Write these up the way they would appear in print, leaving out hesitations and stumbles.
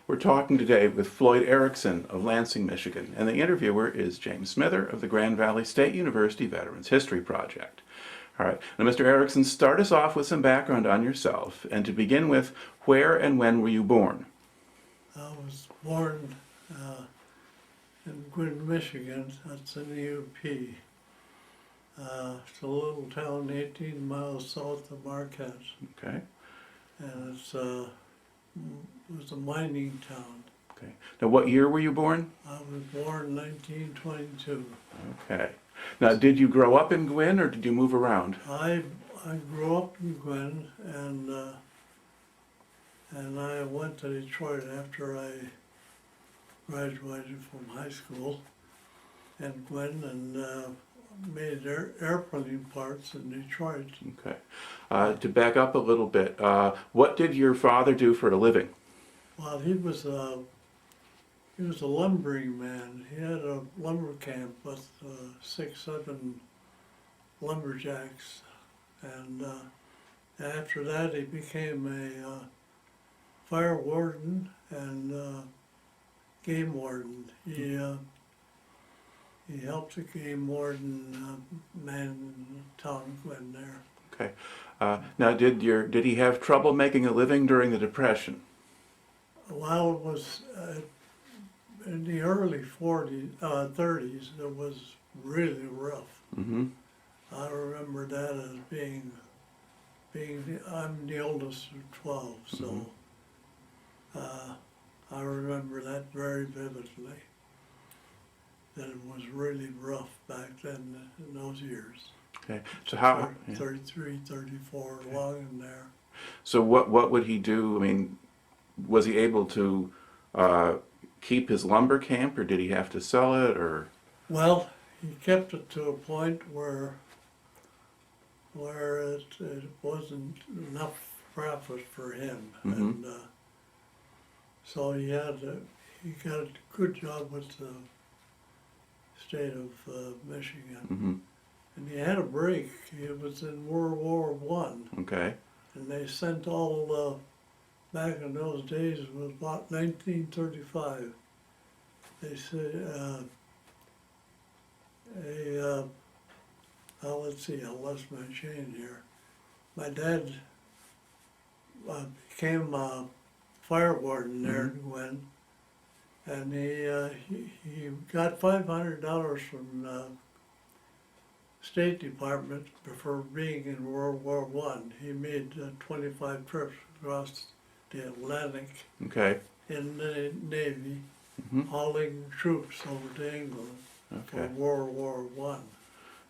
We're talking today with Floyd Erickson of Lansing, Michigan, and the interviewer is James Smither of the Grand Valley State University Veterans History Project. All right, now Mr. Erickson, start us off with some background on yourself, and to begin with, where and when were you born? I was born in Gwinn, Michigan. That's in the UP. It's a little town 18 miles south of Marquette, Okay, and it was a mining town. okay. Now what year were you born? I was born in 1922. Okay. Now did you grow up in Gwinn or did you move around? I grew up in Gwinn, and I went to Detroit after I graduated from high school in Gwinn, and made airplane parts in Detroit. Okay. To back up a little bit, what did your father do for a living? Well, he was a lumbering man. He had a lumber camp with 6, 7 lumberjacks, and after that he became a fire warden and game warden. He helped the game warden man town Gwinn there. Okay. Now did he have trouble making a living during the Depression? While it was in the early 30s, it was really rough. Mm-hmm. I remember that as being I'm the oldest of 12, so I remember that very vividly, that it was really rough back then in those years. Okay. So how? 33, 34, okay. Along in there. So what would he do? I mean, was he able to keep his lumber camp, or did he have to sell it, or? Well, he kept it to a point where it wasn't enough profit for him, Mm-hmm. and so he got a good job with the state of Michigan, Mm-hmm. and he had a break. He was in World War I, Okay. and they sent all back in those days. It was about 1935. They said, let's see, I lost my chain here. My dad became a fire warden there in Gwinn, and he got $500 from the State Department for being in World War I. He made 25 trips across the Atlantic Okay. in the Navy, Mm-hmm. hauling troops over to England Okay. for World War I.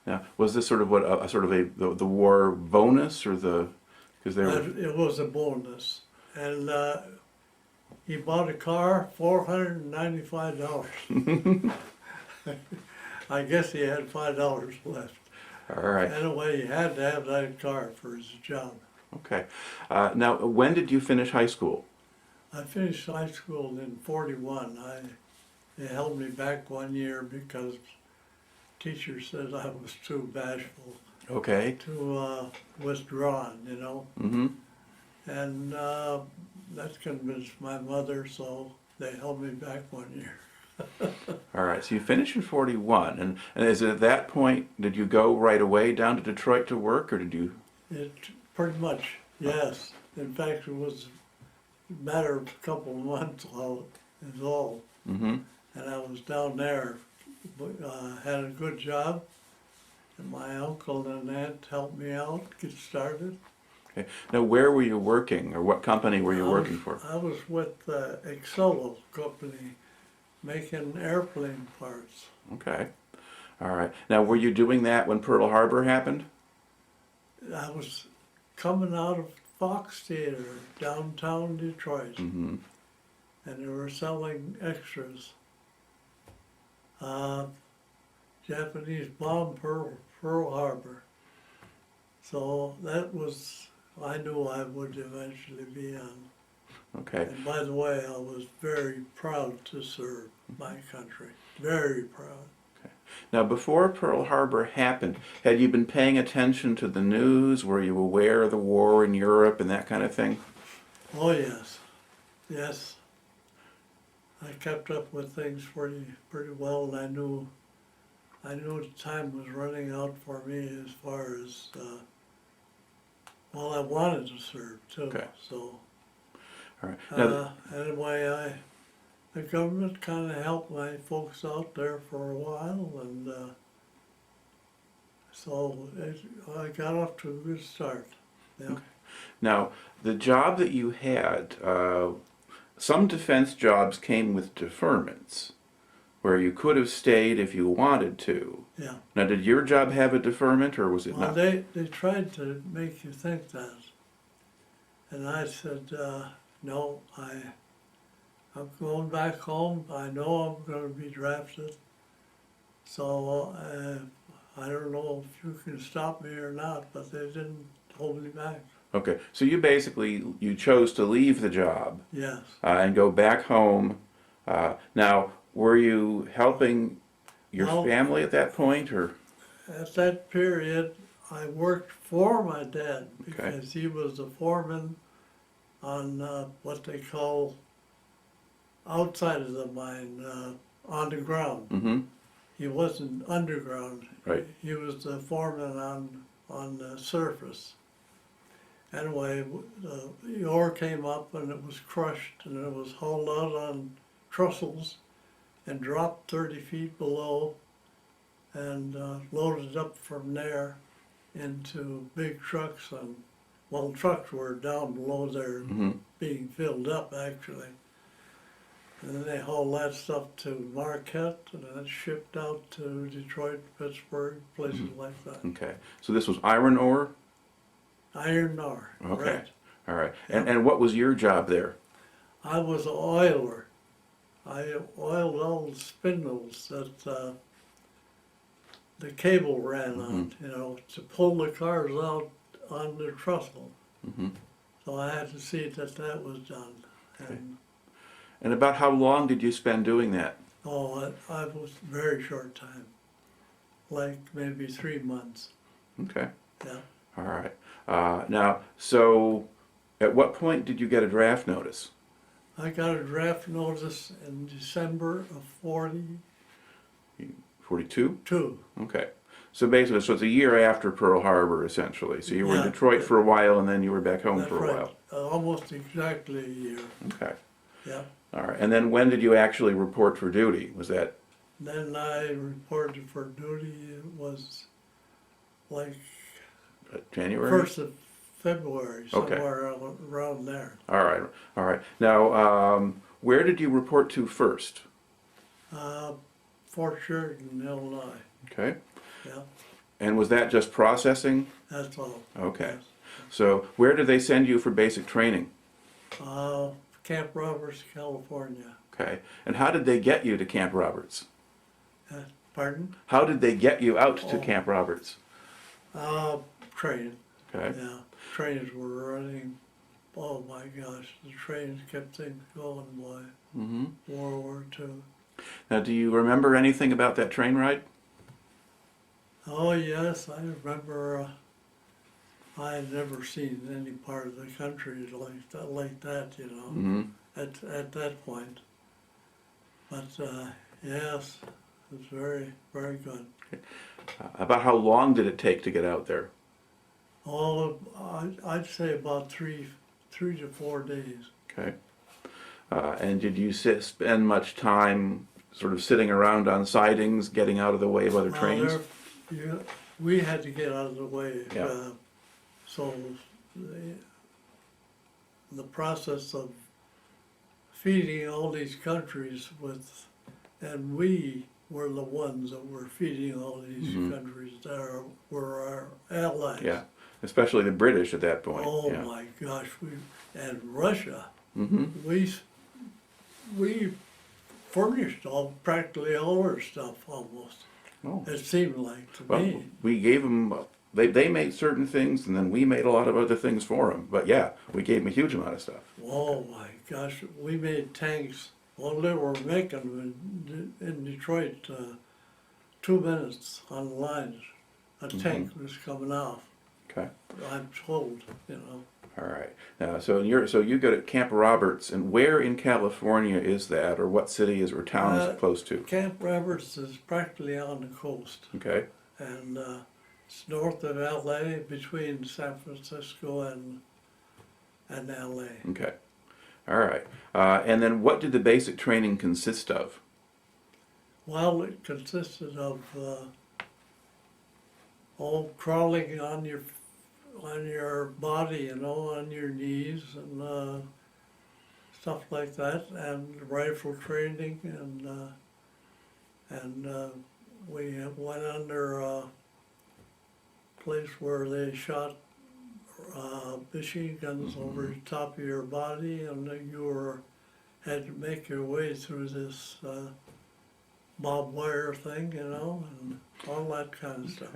Now, was this sort of the war bonus, or because they were? It was a bonus, and he bought a car, $495. I guess he had $5 left. All right. Anyway, he had to have that car for his job. Okay. Now, when did you finish high school? I finished high school in '41. They held me back 1 year because teacher said I was too bashful, Okay. too withdrawn, you know. Mm-hmm. And that convinced my mother, so they held me back 1 year. All right. So you finished in '41, and is it at that point did you go right away down to Detroit to work, or did you? It pretty much, yes. In fact, it was a matter of a couple of months is all. Mm-hmm. And I was down there, had a good job, and my uncle and aunt helped me out, get started. Okay. Now, where were you working, or what company were you working for? I was with Excel Company, making airplane parts. Okay. All right. Now, were you doing that when Pearl Harbor happened? I was coming out of Fox Theater, downtown Detroit, Mm-hmm. and they were selling extras. Japanese bombed Pearl Harbor. So that was, I knew I would eventually be on. Okay. And by the way, I was very proud to serve my country, very proud. Now, before Pearl Harbor happened, had you been paying attention to the news? Were you aware of the war in Europe and that kind of thing? Oh yes, yes. I kept up with things pretty well, and I knew the time was running out for me as far as, well, I wanted to serve too, Okay. so. All right. Now, Anyway, the government kind of helped my folks out there for a while, and so I got off to a good start. Yeah. okay. Now, the job that you had, some defense jobs came with deferments, where you could have stayed if you wanted to. Yeah. Now, did your job have a deferment, or was it Well, not? they tried to make you think that, and I said, no, I'm going back home. I know I'm going to be drafted, so I don't know if you can stop me or not, but they didn't hold me back. Okay, so you chose to leave the job Yes. and go back home. Now, were you helping your No. family at that point, or? At that period, I worked for my dad Okay. because he was the foreman on what they call outside of the mine, on the ground. Mm-hmm. He wasn't underground. Right. He was the foreman on the surface. Anyway, the ore came up and it was crushed and it was hauled out on trestles and dropped 30 feet below and loaded up from there into big trucks. And well, trucks were down below there Mm-hmm. being filled up actually. And then they hauled that stuff to Marquette and then it shipped out to Detroit, Pittsburgh, places like that. Okay, so this was iron ore? Iron ore. Okay, Right. all right. Yeah. And what was your job there? I was an oiler. I oiled all the spindles that the cable ran on, you know, to pull the cars out on the trestle. Mm-hmm. So I had to see that that was done. Okay. And And about how long did you spend doing that? oh, I was very short time, like maybe 3 months. Okay, Yeah. all right. Now, so at what point did you get a draft notice? I got a draft notice in December of 42? 42. Okay. So basically, so it's a year after Pearl Harbor, essentially. So you were in Yeah. Detroit for a while, and then you were back home That's for a right. while. Almost exactly a year. Okay. Yeah. All right. And then when did you actually report for duty? Was that Then I reported for duty. It was like January? 1st of February, Okay. somewhere around there. All right. All right. Now, where did you report to first? Fort Sheridan, Illinois. Okay. Yeah, And was that just processing? that's all. Okay. Yes. So where did they send you for basic training? Camp Roberts, California. Okay. And how did they get you to Camp Roberts? Pardon? How did they get you out to Oh. Camp Roberts? Train. Okay. Yeah, trains were running. Oh my gosh, the trains kept things going, boy. Mm-hmm. World War II. Now, do you remember anything about that train ride? Oh yes, I remember. I had never seen any part of the country like that, you know, Mm-hmm. at that point. But yes, it was very, very good. About how long did it take to get out there? Oh, I'd say about three to 4 days. Okay. And did you spend much time sort of sitting around on sidings, getting out of the way of other trains? We had to get out of the way. Yeah. So the process of feeding all these countries and we were the ones that were feeding all these Mhm. countries that were our allies. Yeah, especially the British at that point. Oh Yeah. my gosh, and Russia, Mm-hmm. we furnished practically all our stuff almost. Oh. It seemed like to Well, me. we gave them. They made certain things, and then we made a lot of other things for them. But yeah, we gave them a huge amount of stuff. Oh my gosh, we made tanks. Well, they were making them in Detroit 2 minutes on the lines. A tank was coming off. Okay. I'm told, you know. All right. So you go to Camp Roberts, and where in California is that, or what city is or town is it close to? Camp Roberts is practically on the coast, Okay. and it's north of LA, between San Francisco and LA. Okay. All right. And then what did the basic training consist of? Well, it consisted of all crawling on your body, you know, on your knees and stuff like that, and rifle training, and we went under a place where they shot machine guns over the top of your body, and then had to make your way through this barbed wire thing, you know, and all that kind of stuff.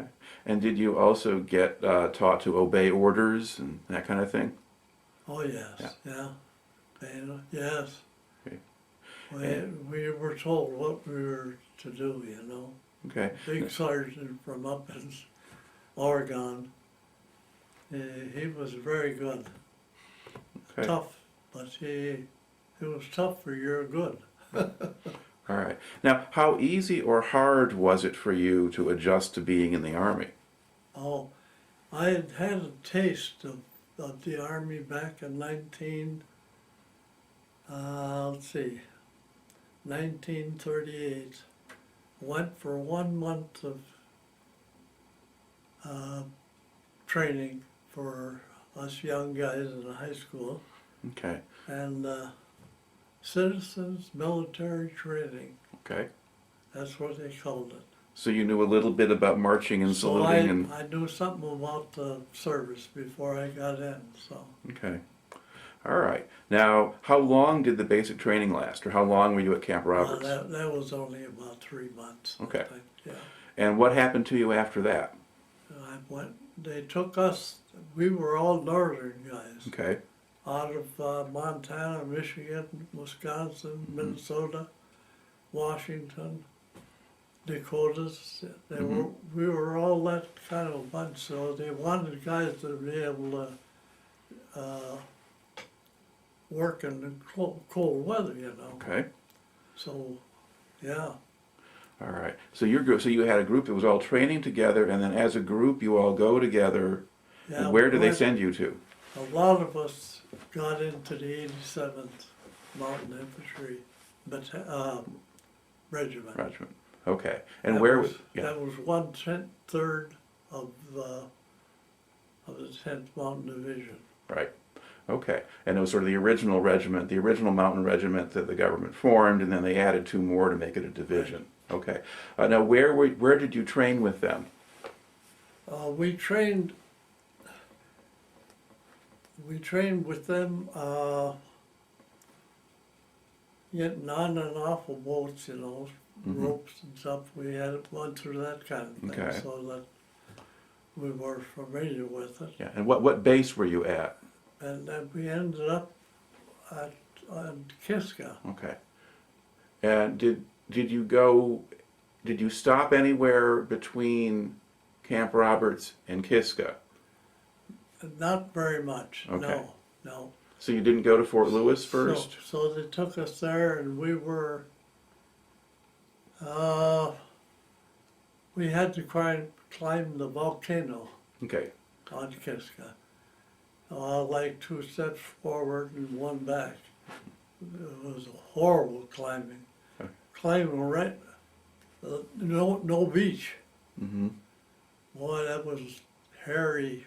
And did you also get taught to obey orders and that kind of thing? Oh yes, yeah. And, yes. Okay. We were told what we were to do, you know. Okay. Big sergeant from up in Oregon. He was very good. Okay. Tough, but he was tough for your good. All right. Now, how easy or hard was it for you to adjust to being in the Army? Oh, I had had a taste of the Army back in 1938. Went for 1 month of training for us young guys in high school, Okay. and citizens military training. Okay. That's what they called it. So you knew a little bit about marching and So saluting I knew something about the service before I got in. So Okay. All right. Now, how long did the basic training last, or how long were you at Camp Roberts? that was only about 3 months. Okay. I think. Yeah. And what happened to you after that? They took us. We were all northern guys. Okay. Out of Montana, Michigan, Wisconsin, Minnesota, Washington, Dakotas. We were all that kind of a bunch, so they wanted guys to be able to work in the cold weather, you know. Okay. So, yeah. All right. So you had a group that was all training together, and then as a group you all go together. Yeah, And where do they send you to? A lot of us got into the 87th Mountain Infantry Regiment. Regiment. Okay. And That where was, yeah. that was 1/3 of the 10th Mountain Division. Right. Okay. And it was sort of the original regiment, the original mountain regiment that the government formed, and then they added 2 more to make it a division. Okay. Now, where did you train with them? We trained with them getting on and off of boats, you know, ropes and stuff. We had gone through that kind of thing, Okay. so that we were familiar with it. Yeah. And what base were you at? And then we ended up at Kiska. Okay. And did you stop anywhere between Camp Roberts and Kiska? Not very much, Okay. no. So you didn't go to Fort Lewis first? So they took us there, and we were, we had to climb the volcano Okay. on Kiska. Like 2 steps forward and 1 back. It was horrible climbing. Okay. Climbing right, no beach. Mm-hmm. Boy, that was hairy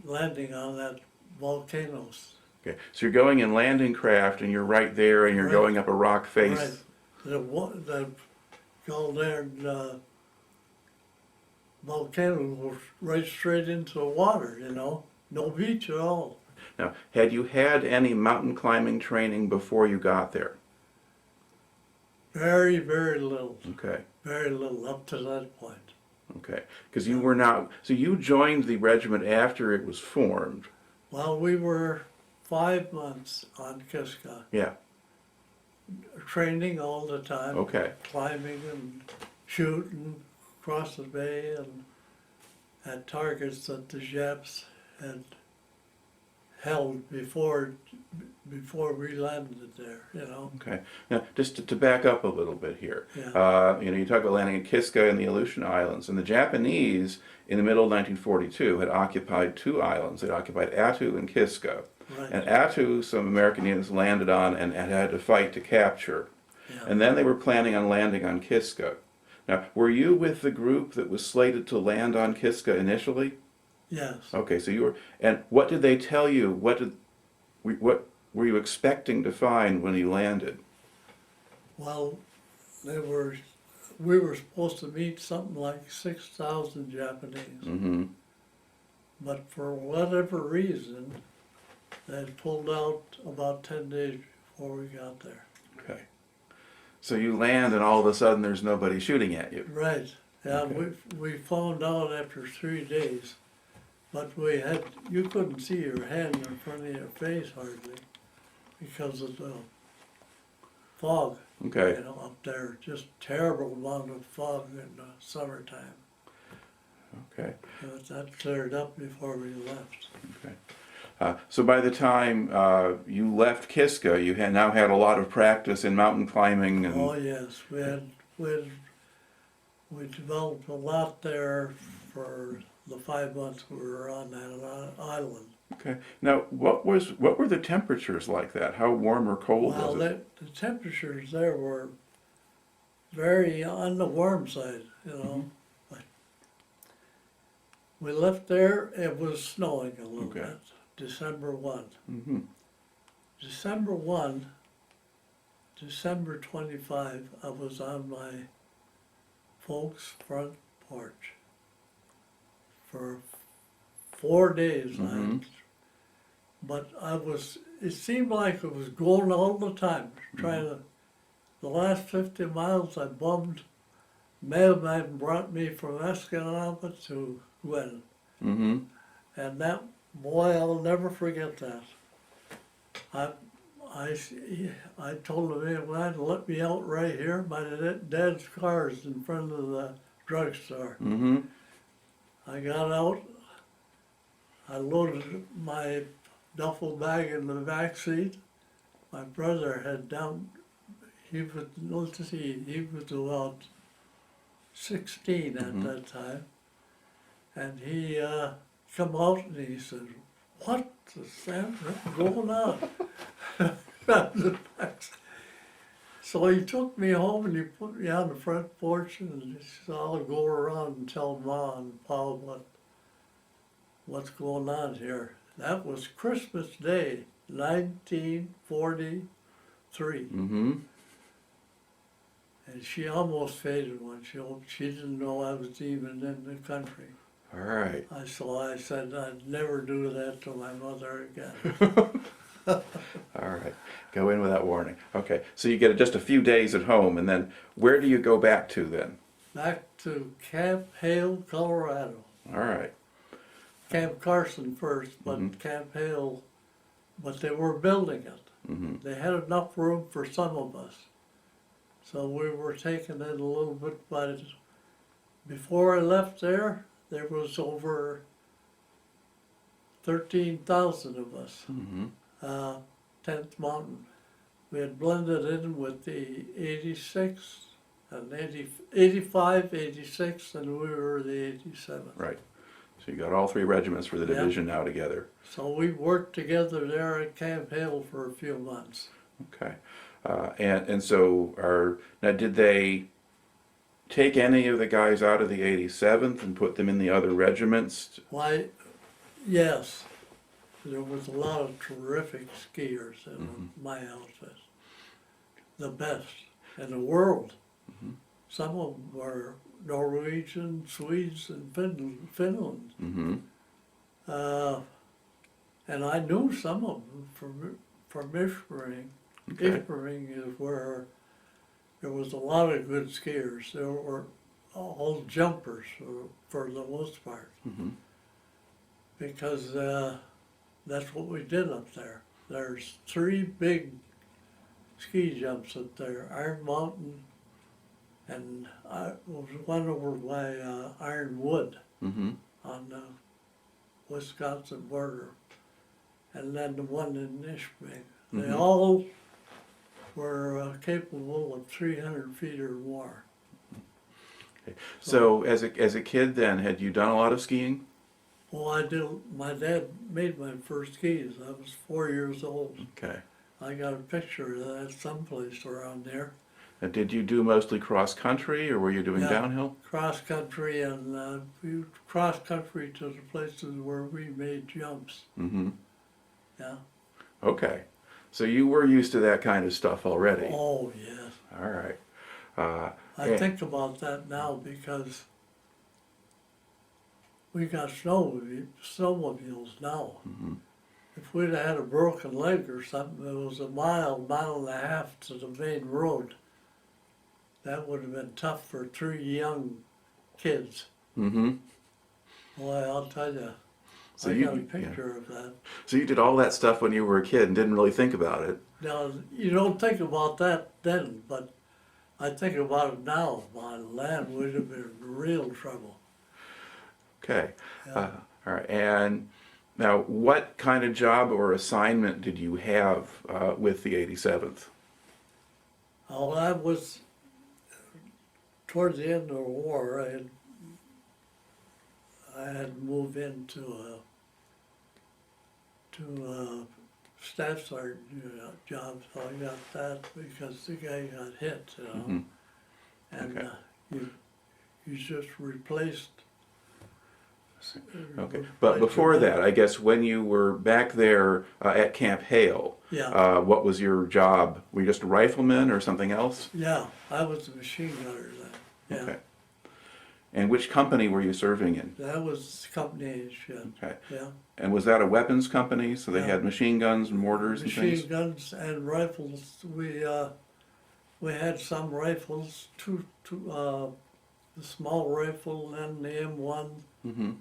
landing on that volcano. Okay. So you're going in landing craft, and you're right there, and you're Right. going up a rock face. Right. The golden volcano was right straight into the water, you know. No beach at all. Now, had you had any mountain climbing training before you got there? Very, very little. Okay. Very little up to that point. Okay. Because you were not. So you joined the regiment after it was formed. Well, we were 5 months on Kiska, Yeah. training all the time. Okay. Climbing and shooting across the bay and at targets that the Japs held before we landed there, you know. Okay. Now, just to back up a little bit here, Yeah. you talk about landing at Kiska and the Aleutian Islands, and the Japanese in the middle of 1942 had occupied two islands. They'd occupied Attu and Kiska. Right. And Attu, some American units landed on and had to fight to capture. Yeah. And then they were planning on landing on Kiska. Now, were you with the group that was slated to land on Kiska initially? Yes. Okay, so you were, and what did they tell you? What were you expecting to find when you landed? Well, we were supposed to meet something like 6,000 Japanese, Mm-hmm. but for whatever reason, they had pulled out about 10 days before we got there. Okay. So you land and all of a sudden there's nobody shooting at you. Right. Yeah, Okay. we found out after 3 days, but you couldn't see your hand in front of your face hardly because of the fog. Okay. You know, up there, just terrible amount of fog in the summertime. Okay. But that cleared up before we left. Okay. So by the time you left Kiska, you had now had a lot of practice in mountain climbing and. Oh yes, we developed a lot there for the 5 months we were on that island. Okay. Now, what were the temperatures like that? How warm or cold Well, was it? the temperatures there were very on the warm side, you know. But we left there, it was snowing a little Okay. bit, December 1. Mm-hmm. December 1, December 25, I was on my folks' front porch for 4 days. Mhm. But it seemed like it was going all the time, trying to, the last 50 miles I bummed, mailman brought me from Escanaba to Gwinn. Mm-hmm. And that, boy, I'll never forget that. I told the mailman to let me out right here. My dad's car is in front of the drugstore. Mm-hmm. I got out, I loaded my duffel bag in the back seat. My brother had he was about 16 at Mhm. that time. And he come out and he said, "What the Sam going on?" So he took me home and he put me on the front porch and he said, "I'll go around and tell Ma and Pa what's going on here." That was Christmas Day, 1943. Mm-hmm. And she almost fainted when she didn't know I was even in the country. All right. So I said I'd never do that to my mother again. All right. Go in without warning. Okay. So you get just a few days at home, and then where do you go back to then? Back to Camp Hale, Colorado. All right. Camp Carson first, but Mhm. Camp Hale, but they were building it. Mm-hmm. They had enough room for some of us. So we were taken in a little bit, but before I left there was over 13,000 of us. Mm-hmm. 10th Mountain. We had blended in with the 86 and 85, 86, and we were the 87th. Right. So you got all three regiments for the Yeah. division now together. So we worked together there at Camp Hale for a few months. Okay. And so now did they take any of the guys out of the 87th and put them in the other regiments? Why, yes, there was a lot of terrific skiers in my outfit. The best in the world. Mhm. Some of them were Norwegian, Swedes, and Finland. Mm-hmm. And I knew some of them from Ishpering. Okay. Ishpering is where there was a lot of good skiers. There were all jumpers for the most part, Mm-hmm. because that's what we did up there. There's 3 big ski jumps up there, Iron Mountain, and was one over by Ironwood Mm-hmm. on the Wisconsin border. and then the one in Nishping. They Mhm. all were capable of 300 feet or more. So as a kid then, had you done a lot of skiing? Well, I do. My dad made my first skis. I was 4 years old. Okay. I got a picture of that someplace around there. Did you do mostly cross country, or were you doing Yeah. downhill? Cross country, and we cross country to the places where we made jumps. Mm-hmm. Yeah. Okay. So you were used to that kind of stuff already. Oh yes. All right. I Yeah. think about that now because we got snowmobiles now. Mhm. If we'd had a broken leg or something, it was a mile and a half to the main road. That would have been tough for 3 young kids. Mm-hmm. Boy, I'll tell you, So I you, got a yeah. picture of that. So you did all that stuff when you were a kid and didn't really think about it. Now, you don't think about that then, but I think about it now. My land would have been in real trouble. Okay. Yeah. All right. And now, what kind of job or assignment did you have with the 87th? Oh, I was, towards the end of the war, I had moved into a staff sergeant job, so I got that because the guy got hit, you know. Mhm. And Okay. you just replaced. Okay. But before that, I guess when you were back there at Camp Hale, Yeah, what was your job? Were you just a rifleman or something else? yeah, I was a machine gunner then, yeah. Okay. And which company were you serving in? That was company age, yeah, Okay. yeah. And was that a weapons company? So they Yeah. had machine guns and mortars and things? Machine guns and rifles, we had some rifles, the small rifle and the M1 Mm-hmm.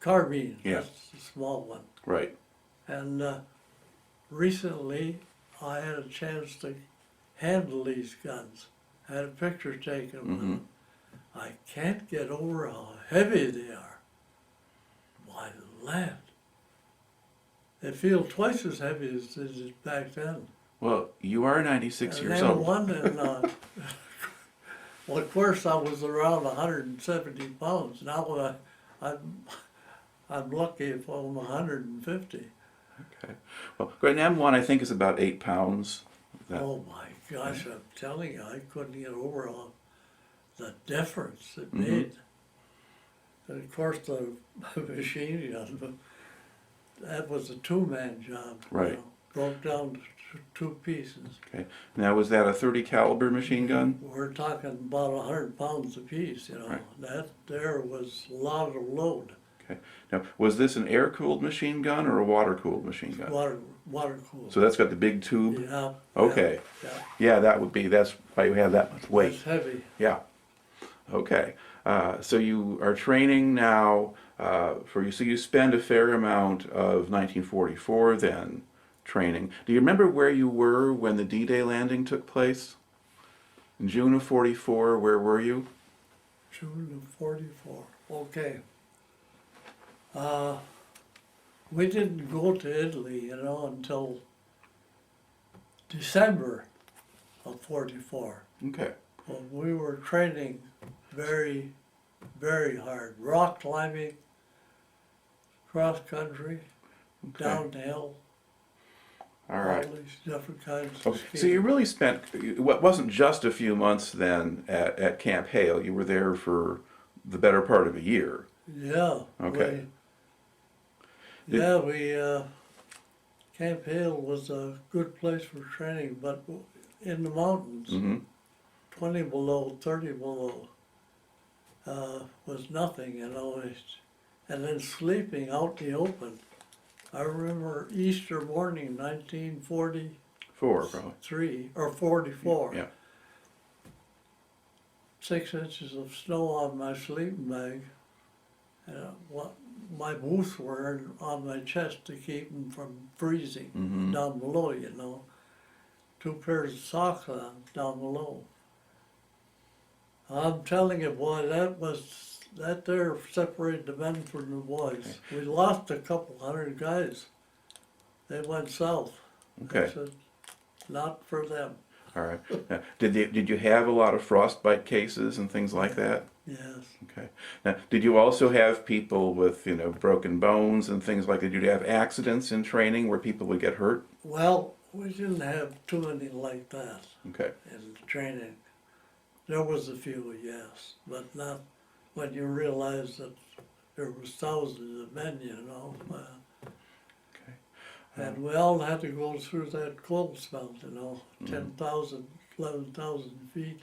carbine, Yeah. that's the small one. Right. And recently, I had a chance to handle these guns. I had a picture taken with Mhm. them. I can't get over how heavy they are. My land. They feel twice as heavy as they did back then. Well, you are 96 And years then old. one, and well, of course, I was around 170 pounds. Now I'm lucky if I'm 150. Okay. Well, an M1 I think is about 8 pounds. That- Oh my gosh, I'm telling you, I couldn't get over all the difference it Mhm. made. And of course, the machine gun, that was a two-man job. you Right. know, broke down to two pieces. Okay. Now, was that a 30 caliber machine gun? We're talking about 100 pounds apiece, you know. Right. That there was a lot of load. Okay. Now, was this an air-cooled machine gun or a water-cooled machine gun? Water cooled. So that's got the big tube? Yeah. Okay. Yeah. Yeah, that's why you have that much It's weight. heavy. Yeah. Okay. So you are training now so you spend a fair amount of 1944 then training. Do you remember where you were when the D-Day landing took place? In June of 44, where were you? June of 44. Okay. We didn't go to Italy, you know, until December of 44. Okay. But we were training very, very hard. Rock climbing, cross country, Okay. downhill, All right. all these different kinds Oh, of skiing. so you really spent, it wasn't just a few months then at Camp Hale. You were there for the better part of a year. Yeah. Okay. Camp Hale was a good place for training, but in the mountains, Mm-hmm. 20 below, 30 below, was nothing, you know. And then sleeping out in the open. I remember Easter morning, 1943 4, probably. or 44. Yeah. 6 inches of snow on my sleeping bag. My boots were on my chest to keep them from freezing Mhm. down below, you know. 2 pairs of socks on down below. I'm telling you, boy, that there separated the men from the boys. We lost a couple hundred guys they went south. Okay. I said, not for them. All right. Now, did you have a lot of frostbite cases and things like that? Yes. Okay. Now, did you also have people with, broken bones and things like that? Did you have accidents in training where people would get hurt? Well, we didn't have too many like that Okay. in training. There was a few, yes, but not when you realize that there was thousands of men, Okay. and we all had to go through that cold spell, 10,000, 11,000 feet,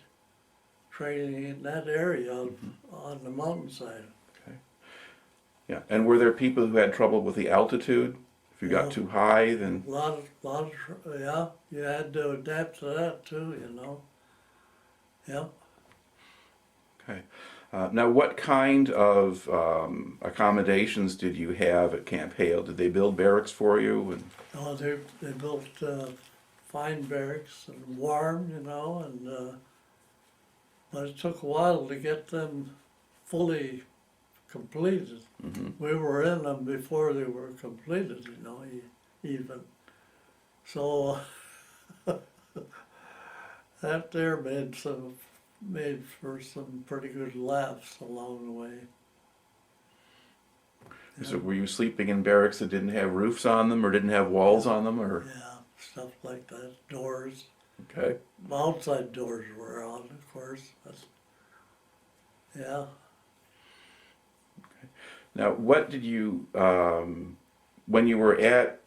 training in that area on the mountainside. Okay. Yeah. And were there people who had trouble with the altitude? If you got Yeah. too high, then. Yeah, you had to adapt to that too, Yeah. Okay. Now, what kind of accommodations did you have at Camp Hale? Did they build barracks for you? No, they built fine barracks and warm, but it took a while to get them fully completed. We were in them before they were completed, even. So that there made for some pretty good laughs along the way. So were you sleeping in barracks that didn't have roofs on them or didn't have walls on them, or? Yeah, stuff like that. Doors. Okay. Outside doors were on, of course. Yeah. Now, what did you, when you were at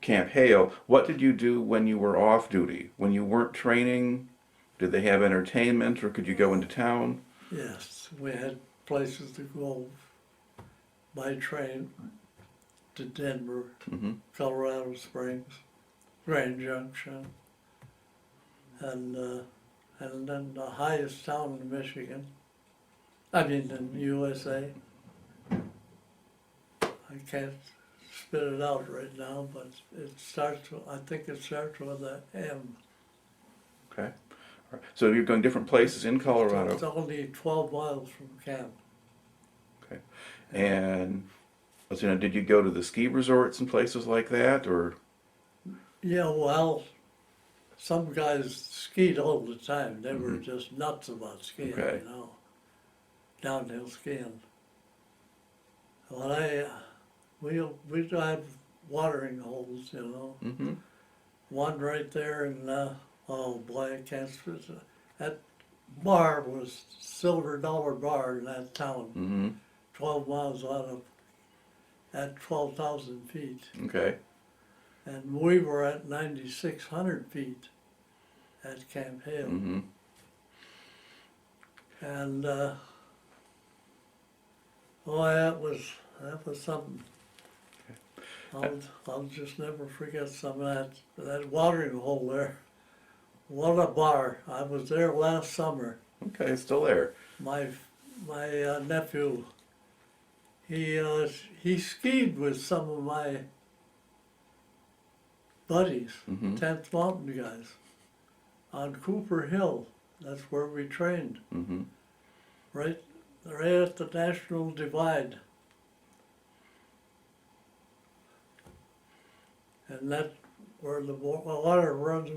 Camp Hale, what did you do when you were off duty? When you weren't training, did they have entertainment or could you go into town? Yes, we had places to go by train to Denver, Colorado Springs, Grand Junction, and then the highest town in Michigan. In USA. I can't spit it out right now, but I think it starts with an M. Okay. All right. So you're going different places in Colorado. It's only 12 miles from camp. Okay. And did you go to the ski resorts and places like that, or? Yeah, well, some guys skied all the time. They were just nuts about skiing, Okay. Downhill skiing. Well, we had watering holes, One right there in, oh boy, I can't spit it. That bar was Silver Dollar Bar in that town, 12 miles out of, at 12,000 feet. Okay. And we were at 9,600 feet at Camp Hale. And, that was something. I'll just never forget some of that watering hole there. What a bar. I was there last summer. Okay, it's still there. My nephew, he skied with some of my buddies, 10th Mountain guys, on Cooper Hill. That's where we trained. Right at the National Divide. And that's where the water runs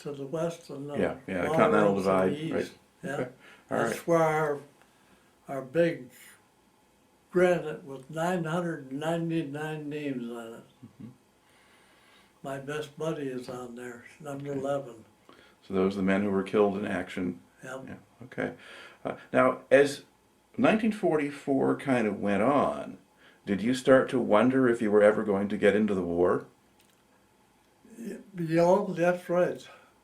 to the west and the the water Continental runs to the Divide, east. right. Yeah, Okay. All that's right. where our big granite with 999 names on it. My best buddy is on there, number 11. So those are the men who were killed in action. Yep. Yeah. Okay. Now, as 1944 kind of went on, did you start to wonder if you were ever going to get into the war? Yeah, that's right.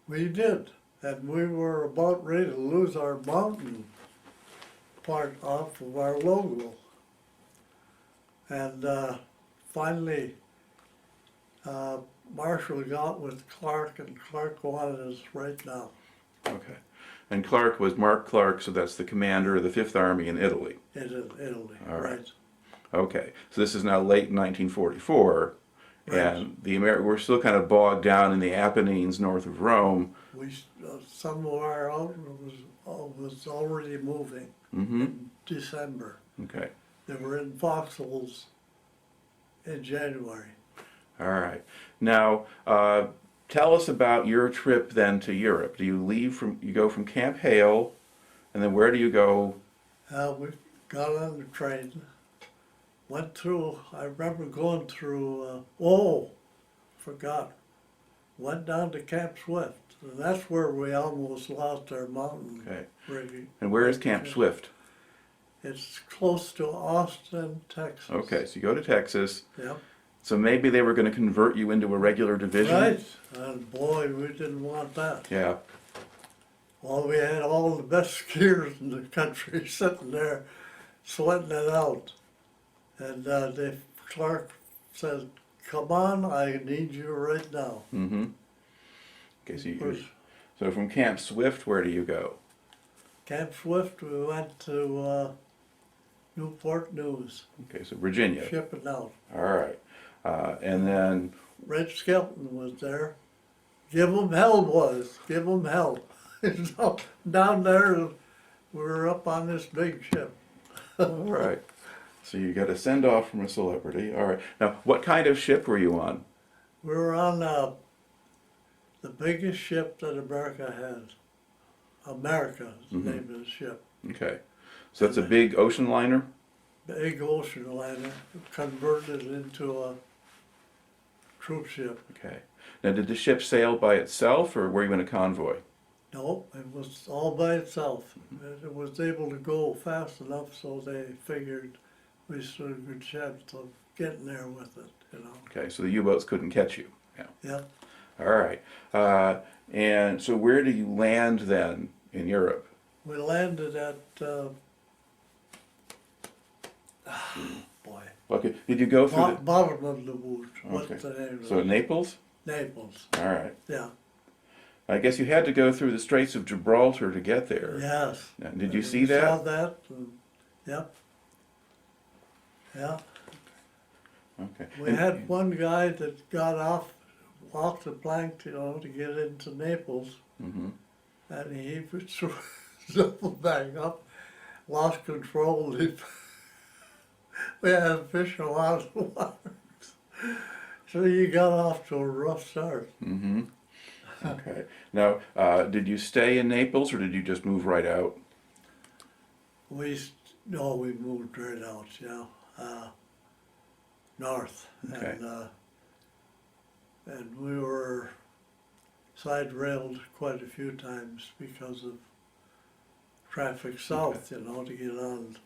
We did. And we were about ready to lose our mountain part off of our logo. And finally, Marshall got with Clark, and Clark wanted us right now. Okay. And Clark was Mark Clark, so that's the commander of the Fifth Army in Italy. Italy, All right. right. Okay. So this is now late 1944, Right. and we're still kind of bogged down in the Apennines north of Rome. Some of our outfit was already moving in December. Okay. They were in foxholes in January. All right. Now, tell us about your trip then to Europe. Do you go from Camp Hale, and then where do you go? We got on the train, went through, I remember going through, forgot, went down to Camp Swift. And that's where we almost lost our mountain Okay. rigging. And where is Camp Swift? It's close to Austin, Texas. Okay, so you go to Texas. Yep. So maybe they were going to convert you into a regular division? Right, and boy, we didn't want that. Yeah. Well, we had all the best skiers in the country sitting there sweating it out. And Clark said, "Come on, I need you right now." Mm-hmm. Okay, so, Of so from Camp Swift, where do you go? Camp Swift, we went to Newport News, Okay, so Virginia. shipping out. All right. And then, Red Skelton was there. Give 'em hell, boys, give 'em hell. So down there, we were up on this big ship. all right. So you got a send off from a celebrity. All right. Now, what kind of ship were you on? We were on the biggest ship that America had. America is the name of the ship. Okay. So that's a big ocean liner? Big ocean liner, converted into a troop ship. Okay. Now, did the ship sail by itself, or were you in a convoy? No, it was all by itself. It was able to go fast enough, so they figured we stood a good chance of getting there with it, you know. Okay, so the U-boats couldn't catch you. Yeah. Yep. All right. And so where do you land then in Europe? We landed at, boy, Okay. Did you go through bottom of the woods. the... What's Okay. the name of So it? Naples? Naples. All right. Yeah. I guess you had to go through the Straits of Gibraltar to get there. Yes. Now, did you And see we that? Saw that. And, yep. Yeah. Okay. We And- had one guy that got off, walked the plank, you know, to get into Naples, Mhm. and he threw his double bag up, lost control. We had a fish a lot of water. So he got off to a rough start. Mm-hmm. Okay. Now, did you stay in Naples, or did you just move right out? No, we moved right out, yeah, north. Okay. And we were side railed quite a few times because of traffic south, you know, to get on.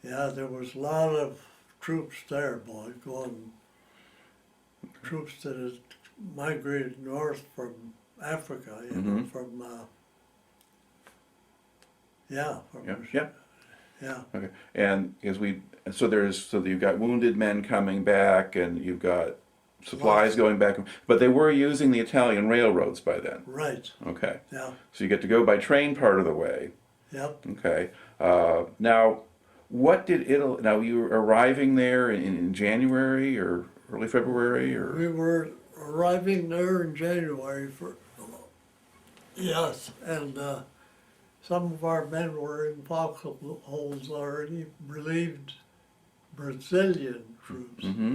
Yeah, there was a lot of troops there, boy, going, troops that had migrated north from Africa, you know, Mhm. from, from, Yeah. Yeah. yeah, Okay. And so you've got wounded men coming back, and you've got supplies Lots. going back, but they were using the Italian railroads by then. right, Okay. yeah, So you get to go by train part of the way. yep. Okay. Now, what did Italy? Now you were arriving there in January or early February, or We were arriving there in January yes, and some of our men were in foxholes already, relieved Brazilian troops. Mm-hmm.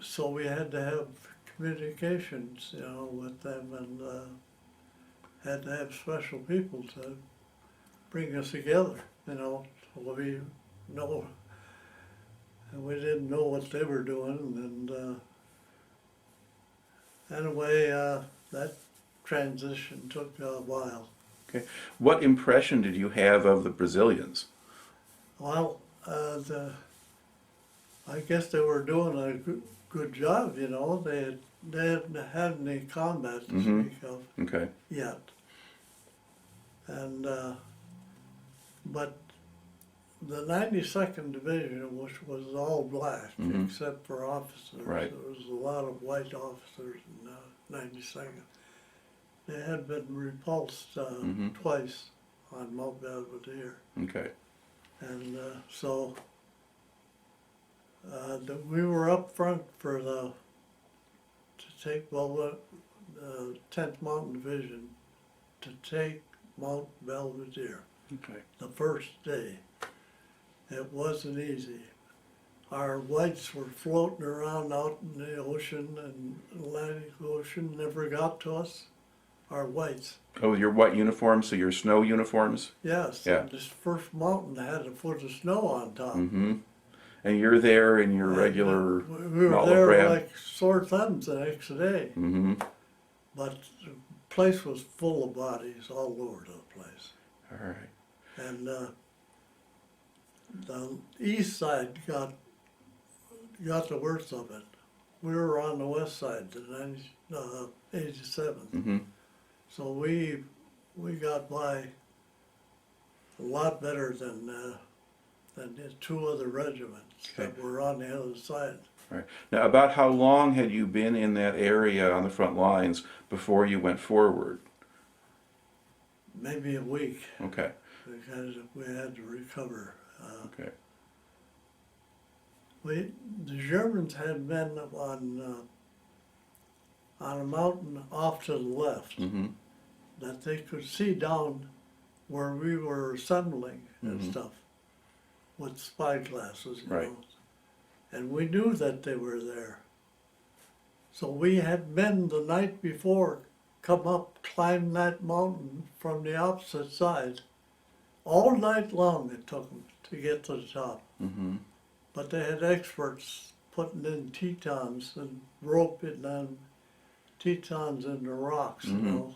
So we had to have communications, you know, with them, and had to have special people to bring us together, you know, so we know. And we didn't know what they were doing, and anyway, that transition took a while. Okay. What impression did you have of the Brazilians? Well, I guess they were doing a good job, you know. They hadn't had any combat to Mhm. speak of Okay. yet. And, but the 92nd Division, which was all black, Mhm. except for officers. Right. There was a lot of white officers in 92nd. They had been repulsed Mhm. twice on Mount Belvedere. Okay. And so we were up front for the 10th Mountain Division to take Mount Belvedere Okay. the first day. It wasn't easy. Our whites were floating around out in the ocean, and Atlantic Ocean never got to us. Our whites. Oh, your white uniforms, so your snow uniforms? Yes, Yeah. and this first mountain had a foot of snow on top. Mm-hmm. And you're there in your regular We were olive there red. like sore thumbs the next day. Mm-hmm. But the place was full of bodies all over the place. All right. And the east side got the worst of it. We were on the west side, the 87th. Mm-hmm. So we got by a lot better than the two other regiments that were on the other side. All right. Now, about how long had you been in that area on the front lines before you went forward? Maybe a week, Okay. because we had to recover. Okay. The Germans had men on a mountain off to the left Mm-hmm. that they could see down where we were assembling and Mhm. stuff with spy glasses, you Right. know. And we knew that they were there. So we had men the night before come up, climb that mountain from the opposite side. All night long it took them to get to the top. Mm-hmm. But they had experts putting in tetons and roping them tetons in the rocks, you Mhm. know.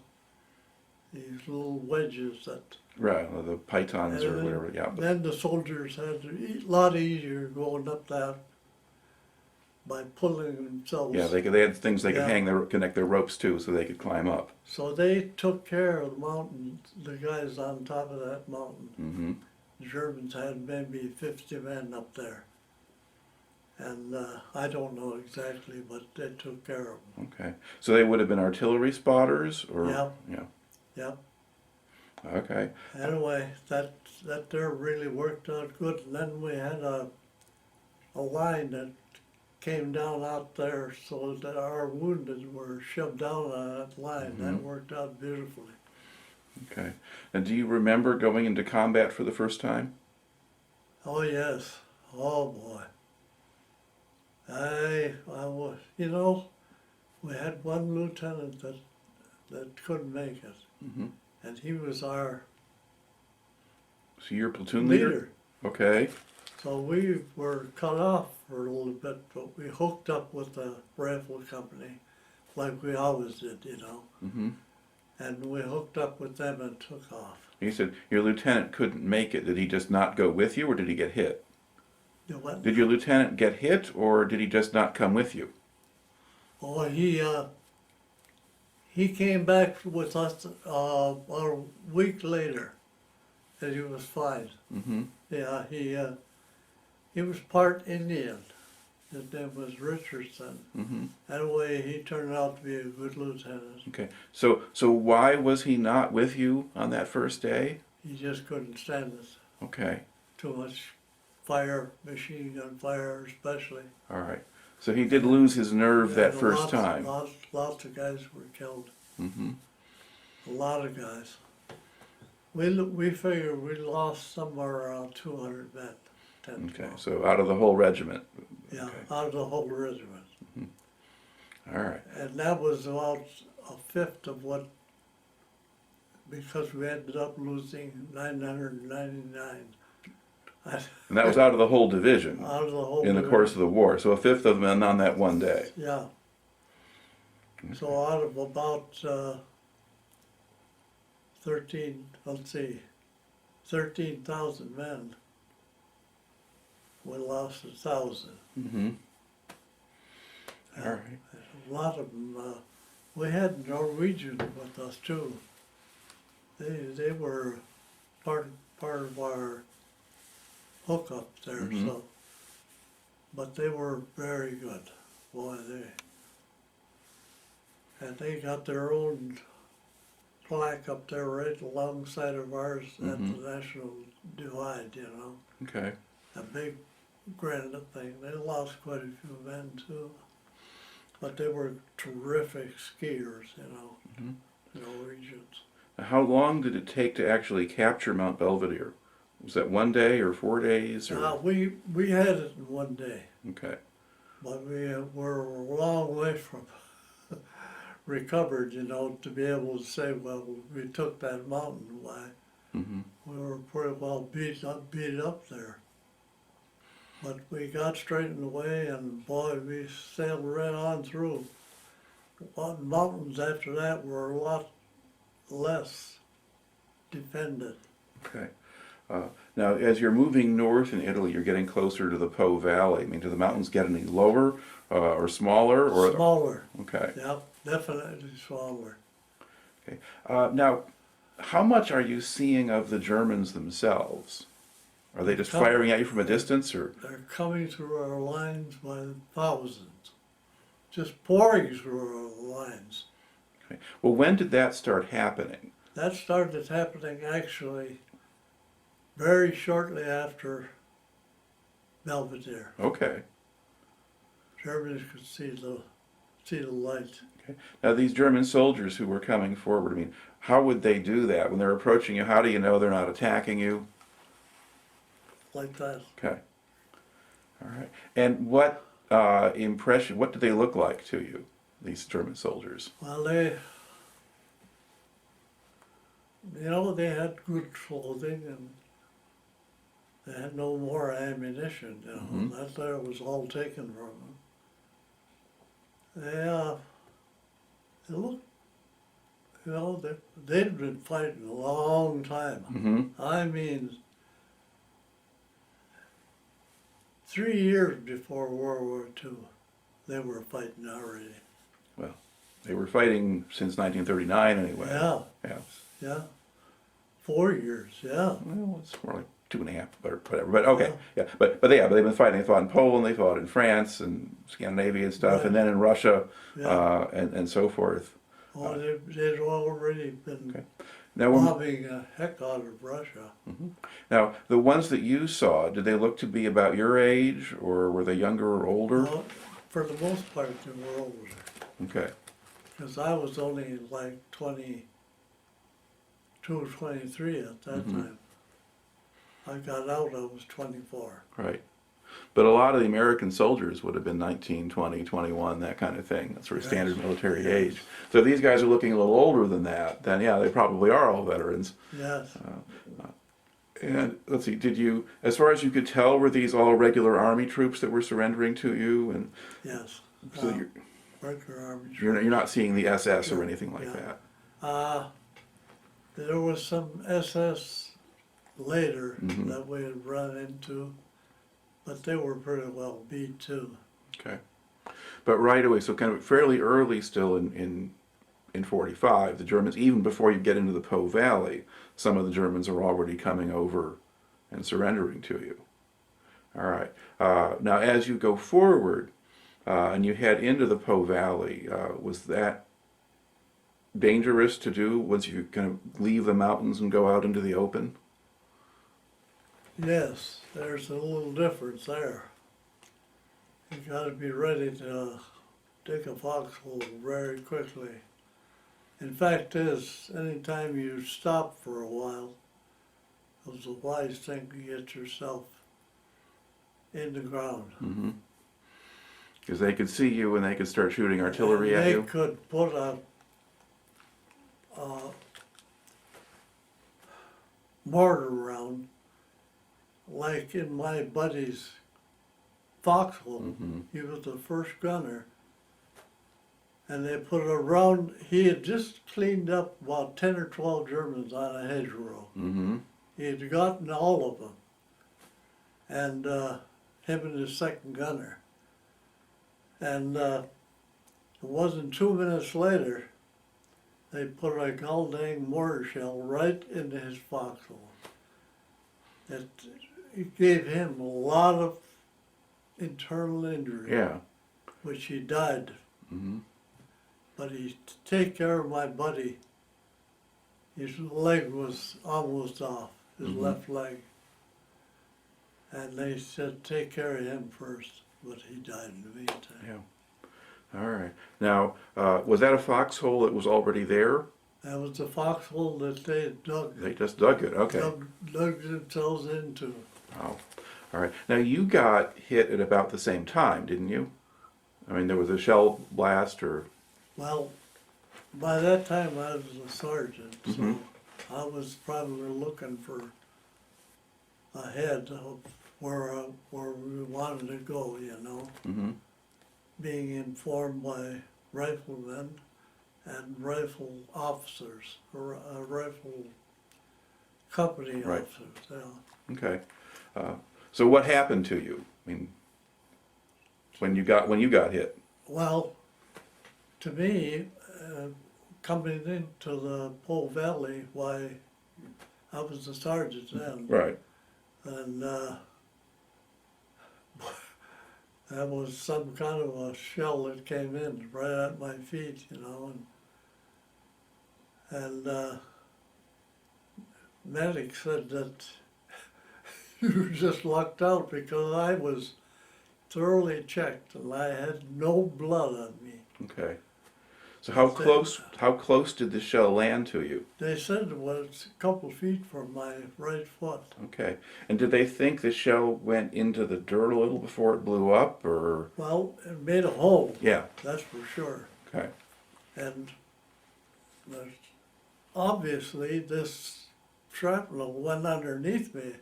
These little wedges that. Right. Well, the pythons or and whatever. Yeah. But, Then the soldiers had a lot easier going up that by pulling themselves. yeah. They had things they could Yeah. connect their ropes to, so they could climb up. So they took care of the mountain, the guys on top of that mountain. Mm-hmm. The Germans had maybe 50 men up there. And I don't know exactly, but they took care of them. Okay. So they would have been artillery spotters, or Yeah. yeah. Yep. Okay. Anyway, that there really worked out good. And then we had a line that came down out there so that our wounded were shoved down on that line. That Mhm. worked out beautifully. Okay. And do you remember going into combat for the first time? Oh yes. Oh boy. I was, you know, we had one lieutenant that couldn't make it, Mm-hmm. and he was our So you're platoon leader? leader. Okay. So we were cut off for a little bit, but we hooked up with the rifle company, like we always did, you know. Mm-hmm. And we hooked up with them and took off. You said your lieutenant couldn't make it. Did he just not go with you, or did he get hit? You went, Did your lieutenant get hit, or did he just not come with you? oh, he came back with us a week later, and he was fine. Mm-hmm. Yeah, he was part Indian. His name was Richardson. Mm-hmm. Anyway, he turned out to be a good lieutenant. Okay. So why was he not with you on that first day? He just couldn't stand it. Okay. Too much fire, machine gun fire especially. All right. So he did lose his nerve that And first time. Lots of guys were killed. Mm-hmm. A lot of guys. We figured we lost somewhere around 200 men. 10, Okay. 12. So out of the whole regiment. Yeah, Okay. out of the whole regiment. All right. And that was about a fifth of what, because we ended up losing 999. And that was out of the whole division Out of the whole in the course of the war. So a fifth of them on that one day. Yeah. So out of about 13,000 men, we lost 1,000. Mm-hmm. All right. A lot of them, we had Norwegians with us too. They were part of our hookup there, Mhm. so. But they were very good, boy, and they got their own plaque up there right alongside of ours at Mhm. the National Divide, you know. Okay. A big granite thing. They lost quite a few men too. But they were terrific skiers, you know, Mhm. the Norwegians. How long did it take to actually capture Mount Belvedere Was that 1 day or 4 days? Or We had it in one day, okay. but we were a long way from recovered, to be able to say, well, we took that mountain. Why? Hmm. We were pretty well beat up there. But we got straightened away, and boy, we sailed right on through. The mountains after that were a lot less defended. Okay. Now, as you're moving north in Italy, you're getting closer to the Po Valley. I mean, do the mountains get any lower or smaller? Or Smaller. okay. Yeah, definitely smaller. Okay. Now, how much are you seeing of the Germans themselves? Are they just firing at you from a distance, or? They're coming through our lines by thousands, just pouring through our lines. Okay. Well, when did that start happening? That started happening actually very shortly after Belvedere. Okay. Germans could see the light. Okay. Now, these German soldiers who were coming forward, I mean, how would they do that when they're approaching you? How do you know they're not attacking you? Like that. Okay. All right. And what what did they look like to you, these German soldiers? Well, they had good clothing, and they had no more ammunition, Mhm. That there was all taken from them. They looked, they'd been fighting a long time. Mm-hmm. I mean, 3 years before World War II, they were fighting already. Well, they were fighting since 1939 anyway. Yeah, Yeah. yeah. 4 years, yeah. Well, it's more like 2.5 or whatever. But okay, yeah. But they've been fighting. They fought in Poland, they fought in France and Scandinavia and stuff, and Right. then in Russia Yeah. and so forth. Oh, they'd already been Okay. Now, when, bombing the heck out of Russia. now, the ones that you saw, did they look to be about your age, or were they younger or older? Well, for the most part, they were older, Okay. because I was only like 22, 23 at that time. I got out, I was 24. Right. But a lot of the American soldiers would have been 19, 20, 21, that kind of thing. That's sort of standard Yes. military Yes. age. So if these guys are looking a little older than that, then yeah, they probably are all veterans. Yes, And let's see, did you, as far as you could tell, were these all regular Army troops that were surrendering to you? And yes. so Regular Army you're not seeing the SS or anything like Yeah. that. There was some SS later Mhm. that we had run into, but they were pretty well beat too. Okay. But right away, so kind of fairly early still in 45, the Germans, even before you get into the Po Valley, some of the Germans are already coming over and surrendering to you. All right. Now, as you go forward and you head into the Po Valley, was that dangerous to do once you kind of leave the mountains and go out into the open? Yes, there's a little difference there. You gotta be ready to dig a foxhole very quickly. In fact is, anytime you stop for a while, it's a wise thing to get yourself in the ground. Mm-hmm. Because they could see you and they could start shooting artillery at you. They could put a mortar round, like in my buddy's foxhole. Mm-hmm. He was the first gunner. And they put a round, he had just cleaned up about 10 or 12 Germans on a hedgerow. Mm-hmm. He had gotten all of them. And him and his second gunner. And it wasn't 2 minutes later, they put a goddamn mortar shell right into his foxhole. It gave him a lot of internal injury, Yeah. which he died. Mm-hmm. But he take care of my buddy. His leg was almost off, his Mhm. left leg. And they said, take care of him first, but he died in the meantime. Yeah. All right. Now, was that a foxhole that was already there? That was the foxhole that they had dug, They just dug it, okay. dug themselves into. Wow. All right. Now you got hit at about the same time, didn't you? I mean, there was a shell blast or... Well, by that time I was a sergeant, Mhm. so I was probably looking for ahead of where we wanted to go, you know, Mhm. being informed by riflemen and rifle officers, or rifle company Right. officers, yeah. Okay. So what happened to you? I mean, when you got hit? Well, to me, coming into the Po Valley, why, I was a sergeant then, Right. and that was some kind of a shell that came in right at my feet, you know, and medic said that you were just lucked out because I was thoroughly checked and I had no blood on me. Okay. So how close did the shell land to you? They said it was a couple feet from my right foot. Okay. And did they think the shell went into the dirt a little before it blew up, or? Well, it made a hole, Yeah. that's for sure. Okay. And there's, obviously this shrapnel went underneath me.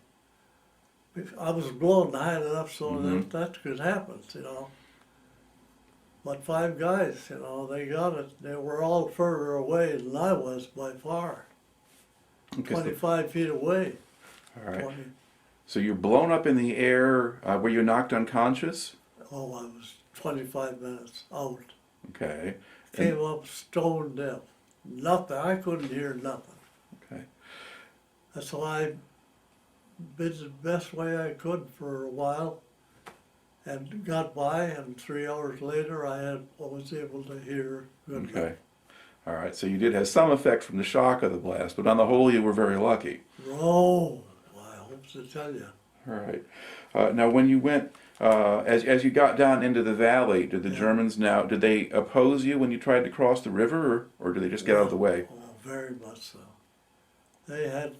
I was blown high enough so Mhm. that could happen, you know. But 5 guys, you know, they got it. They were all further away than I was by far. Okay, so- 25 feet away. all right. 20. So you're blown up in the air. Were you knocked unconscious? Oh, I was 25 minutes out. Okay. Came up stone deaf. Nothing. I couldn't hear nothing. Okay. So I did the best way I could for a while and got by, and 3 hours later I was able to hear good. Okay. All right. So you did have some effect from the shock of the blast, but on the whole, you were very lucky. Oh, I hope to tell you. All right. Now, when you went, as you got down into the valley, did the Yeah. Germans did they oppose you when you tried to cross the river, or did they just get out of the way? Oh, very much so. They had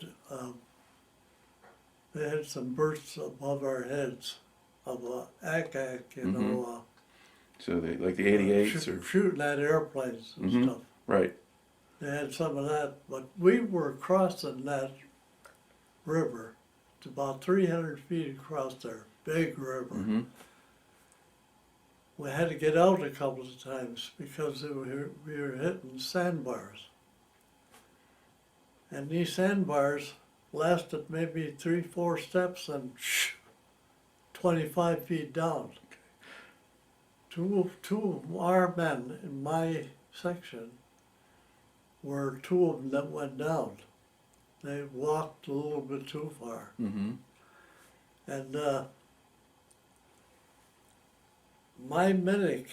some bursts above our heads of ack-ack, you know, So they like the 88s or shooting at airplanes and Mhm. stuff. right. They had some of that, but we were crossing that river. It's about 300 feet across there, big river. Mm-hmm. We had to get out a couple of times because we were hitting sandbars. And these sandbars lasted maybe 3-4 steps and 25 feet down. Two of our men in my section were 2 of them that went down. They walked a little bit too far. Mm-hmm. And my medic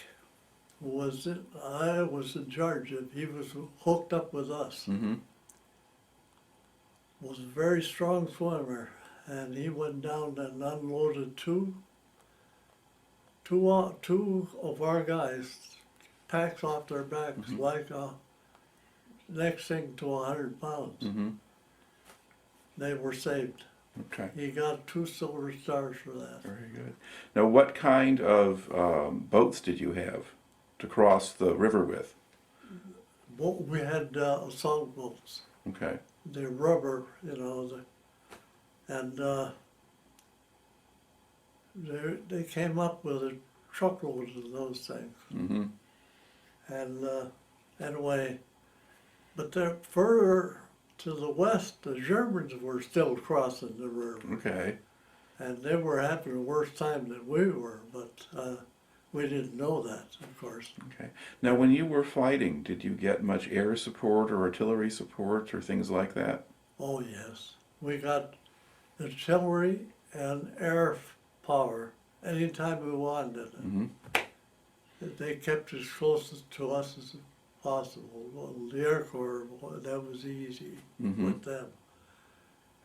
I was in charge of, he was hooked up with us, Mm-hmm. was a very strong swimmer, and he went down and unloaded two of our guys, packs off their backs Mhm. like next thing to 100 pounds. Mm-hmm. They were saved. Okay. He got 2 silver stars for that. Very good. Now, what kind of boats did you have to cross the river with? We had assault boats. Okay. They're rubber, you know, and they came up with a truckload of those things. Mm-hmm. And anyway, but they're further to the west, the Germans were still crossing the river. Okay. And they were having a worse time than we were, but we didn't know that, of course. Okay. Now, when you were fighting, did you get much air support or artillery support or things like that? Oh, yes. We got artillery and air power anytime we wanted it. Mm-hmm. They kept as close to us as possible. Well, the Air Corps, that was easy Mm-hmm. with them.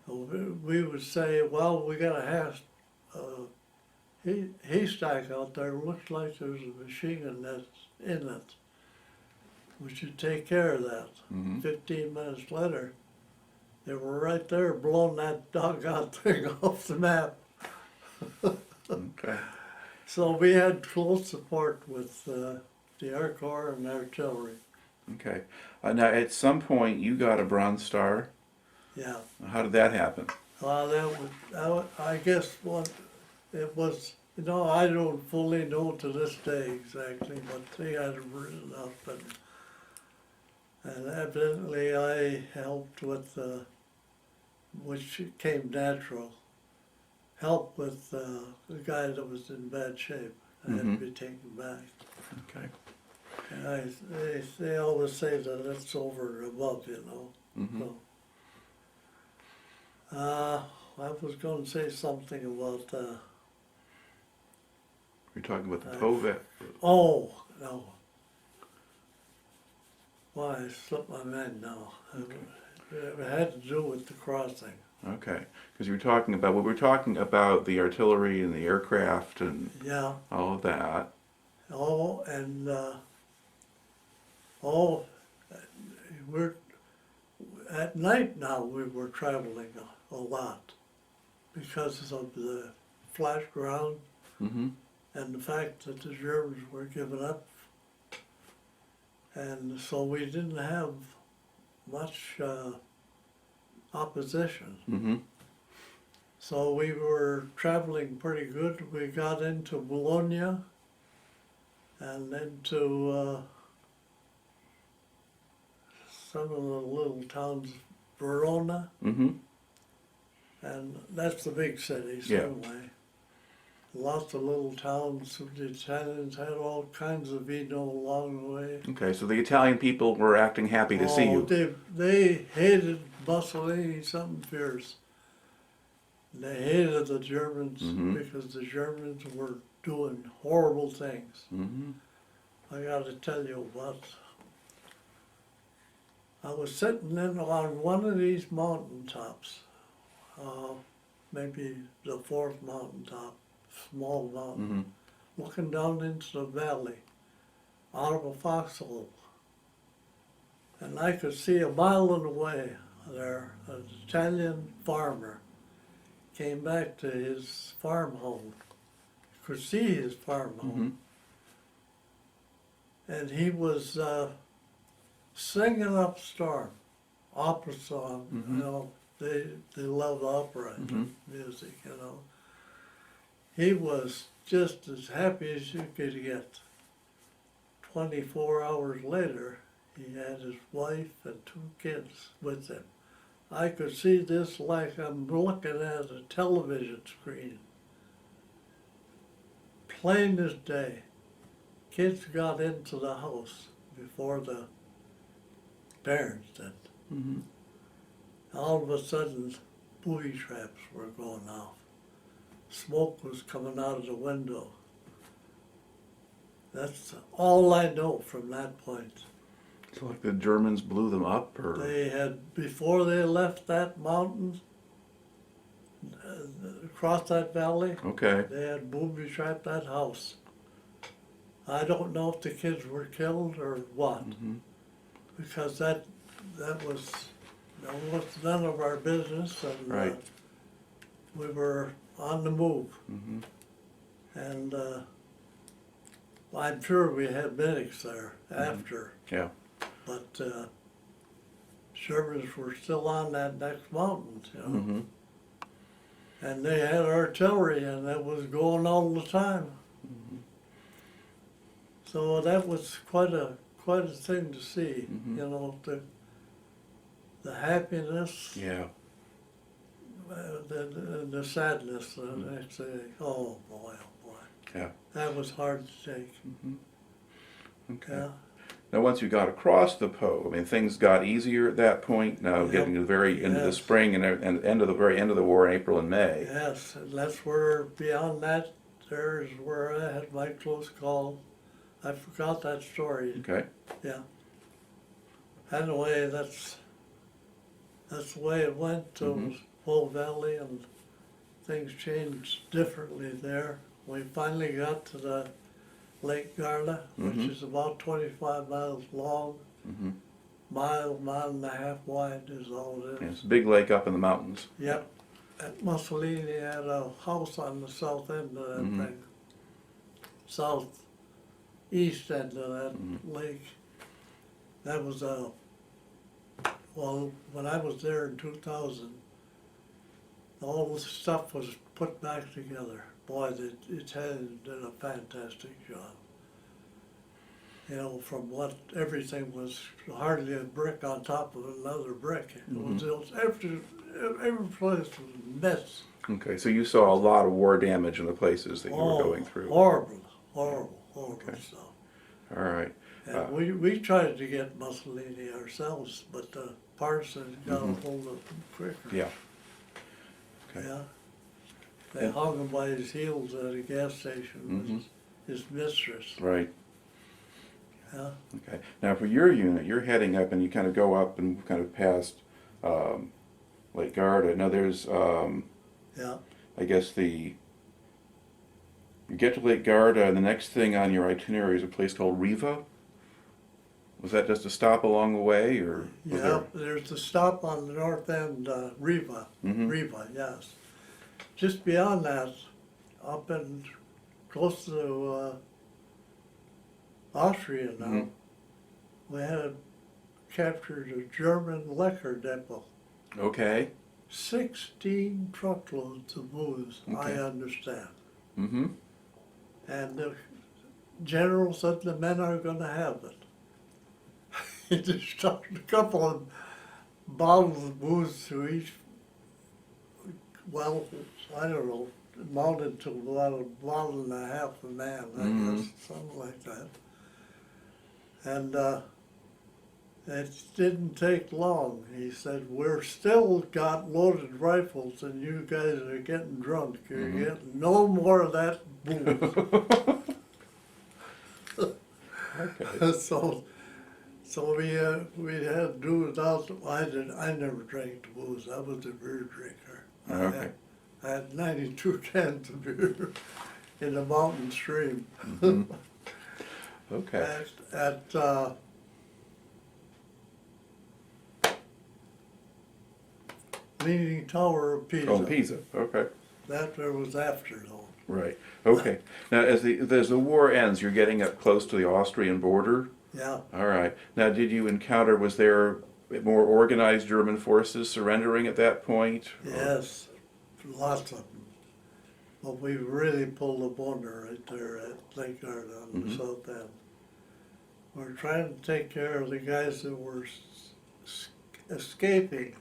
So we would say, well, we got a haystack out there. Looks like there's a machine gun that's in it. we should take care of that. 15 minutes later, they were right there blowing that doggone thing off the map. Okay. So we had close support with the Air Corps and artillery. Okay. Now, at some point, you got a Bronze Star. Yeah. How did that happen? I guess what it was, you know, I don't fully know to this day exactly, but they had it written up, and evidently I helped with, which came natural, help with the guy that was in bad shape and had to be taken back. Okay. And they always say that it's over and above, you know. So, I was going to say something about. You're talking about the POVET. Oh no! Why, I slipped my mind now. It had to do with the crossing. Okay, because you were talking about, we were talking about the artillery and the aircraft and Yeah. all of that. Oh, and we're at night now. We were traveling a lot because of the flat ground Mm-hmm. and the fact that the Germans were giving up, and so we didn't have much opposition. Mm-hmm. So we were traveling pretty good. We got into Bologna and into some of the little towns, Verona, Mm-hmm. and that's the big cities Yeah. anyway. Lots of little towns. The Italians had all kinds of vino along the way. Okay, so the Italian people were acting happy to see you. They hated Mussolini something fierce. They hated the Germans because the Germans were doing horrible things. Mm-hmm. I got to tell you what. I was sitting in on one of these mountaintops, maybe the fourth mountaintop, small mountain, looking down into the valley, out of a foxhole. And I could see a mile away there, an Italian farmer came back to his farm home. Could see his farm home. And he was singing up storm, opera song, you know, they love opera music, you know. He was just as happy as you could get. 24 hours later, he had his wife and 2 kids with him. I could see this like I'm looking at a television screen. Plain as day. Kids got into the house before the parents did. All of a sudden, booby traps were going off. Smoke was coming out of the window. That's all I know from that point. So like the Germans blew them up, or? They had, before they left that mountain, across that valley, Okay. they had booby trapped that house. I don't know if the kids were killed or what, because that was none of our business, and Right. we were on the move. And I'm sure we had medics there after, Yeah. but Germans were still on that next mountain, you know. And they had artillery, and that was going all the time. So that was quite a thing to see, you know, the happiness, Yeah. the sadness the next day. Oh boy, oh boy. Yeah. That was hard to take. Okay. Yeah. Now, once you got across the Po, I mean, things got easier at that point. Now, getting to the very end of the spring and end of the very end of the war, in April and May. Yes, and that's where, beyond that, there's where I had my close call. I forgot that story. Okay. Yeah. Anyway, that's the way it went to Po Valley, and things changed differently there. We finally got to the Lake Garda, which is about 25 miles long, Mm-hmm. mile and a half wide is all it Yeah, is. it's a big lake up in the mountains. Yep. And Mussolini had a house on the south end of that Mhm. thing. Southeast end of that Mhm. lake. That was well, when I was there in 2000, all the stuff was put back together. Boy, it had done a fantastic job. You know, from what everything was hardly a brick on top of another brick. Every place was a mess. Okay, so you saw a lot of war damage in the places that you were going through. Horrible Okay. stuff. All right. And we tried to get Mussolini ourselves, but the partisans got a hold of him quicker. Yeah. Okay. Yeah. They hung him by his heels at a gas station with his mistress. Right. Yeah. Okay. Now for your unit, you're heading up and you kind of go up and kind of past Lake Garda. Now there's, Yeah. I guess you get to Lake Garda and the next thing on your itinerary is a place called Riva. Was that just a stop along the way, or? Was Yeah, there's a stop on the north end, Riva. Mhm. Riva, yes. Just beyond that, up in close to Austria now, Mhm. we had captured a German liquor depot. Okay. 16 truckloads of booze, I Okay. understand. Mm-hmm. And the general said the men are going to have it. He just stuck a couple of bottles of booze to each, well, I don't know, amounted to about a bottle and a half a man, I guess, something like that. And it didn't take long. He said, we're still got loaded rifles and you guys are getting drunk. You're getting no more of that booze. Okay. So we had to do without. I never drank the booze. I was a beer drinker. Okay. I had 92 cans of beer in the mountain stream. Okay. At Leaning Tower of Pisa. Oh, Pisa. Okay. That there was after though. Right. Okay. Now, as the war ends, you're getting up close to the Austrian border. Yeah. All right. Now, did you encounter? Was there more organized German forces surrendering at that point? Or- Yes, lots of them. But we really pulled a boner right there at Lake Garda on the south end. We're trying to take care of the guys that were escaping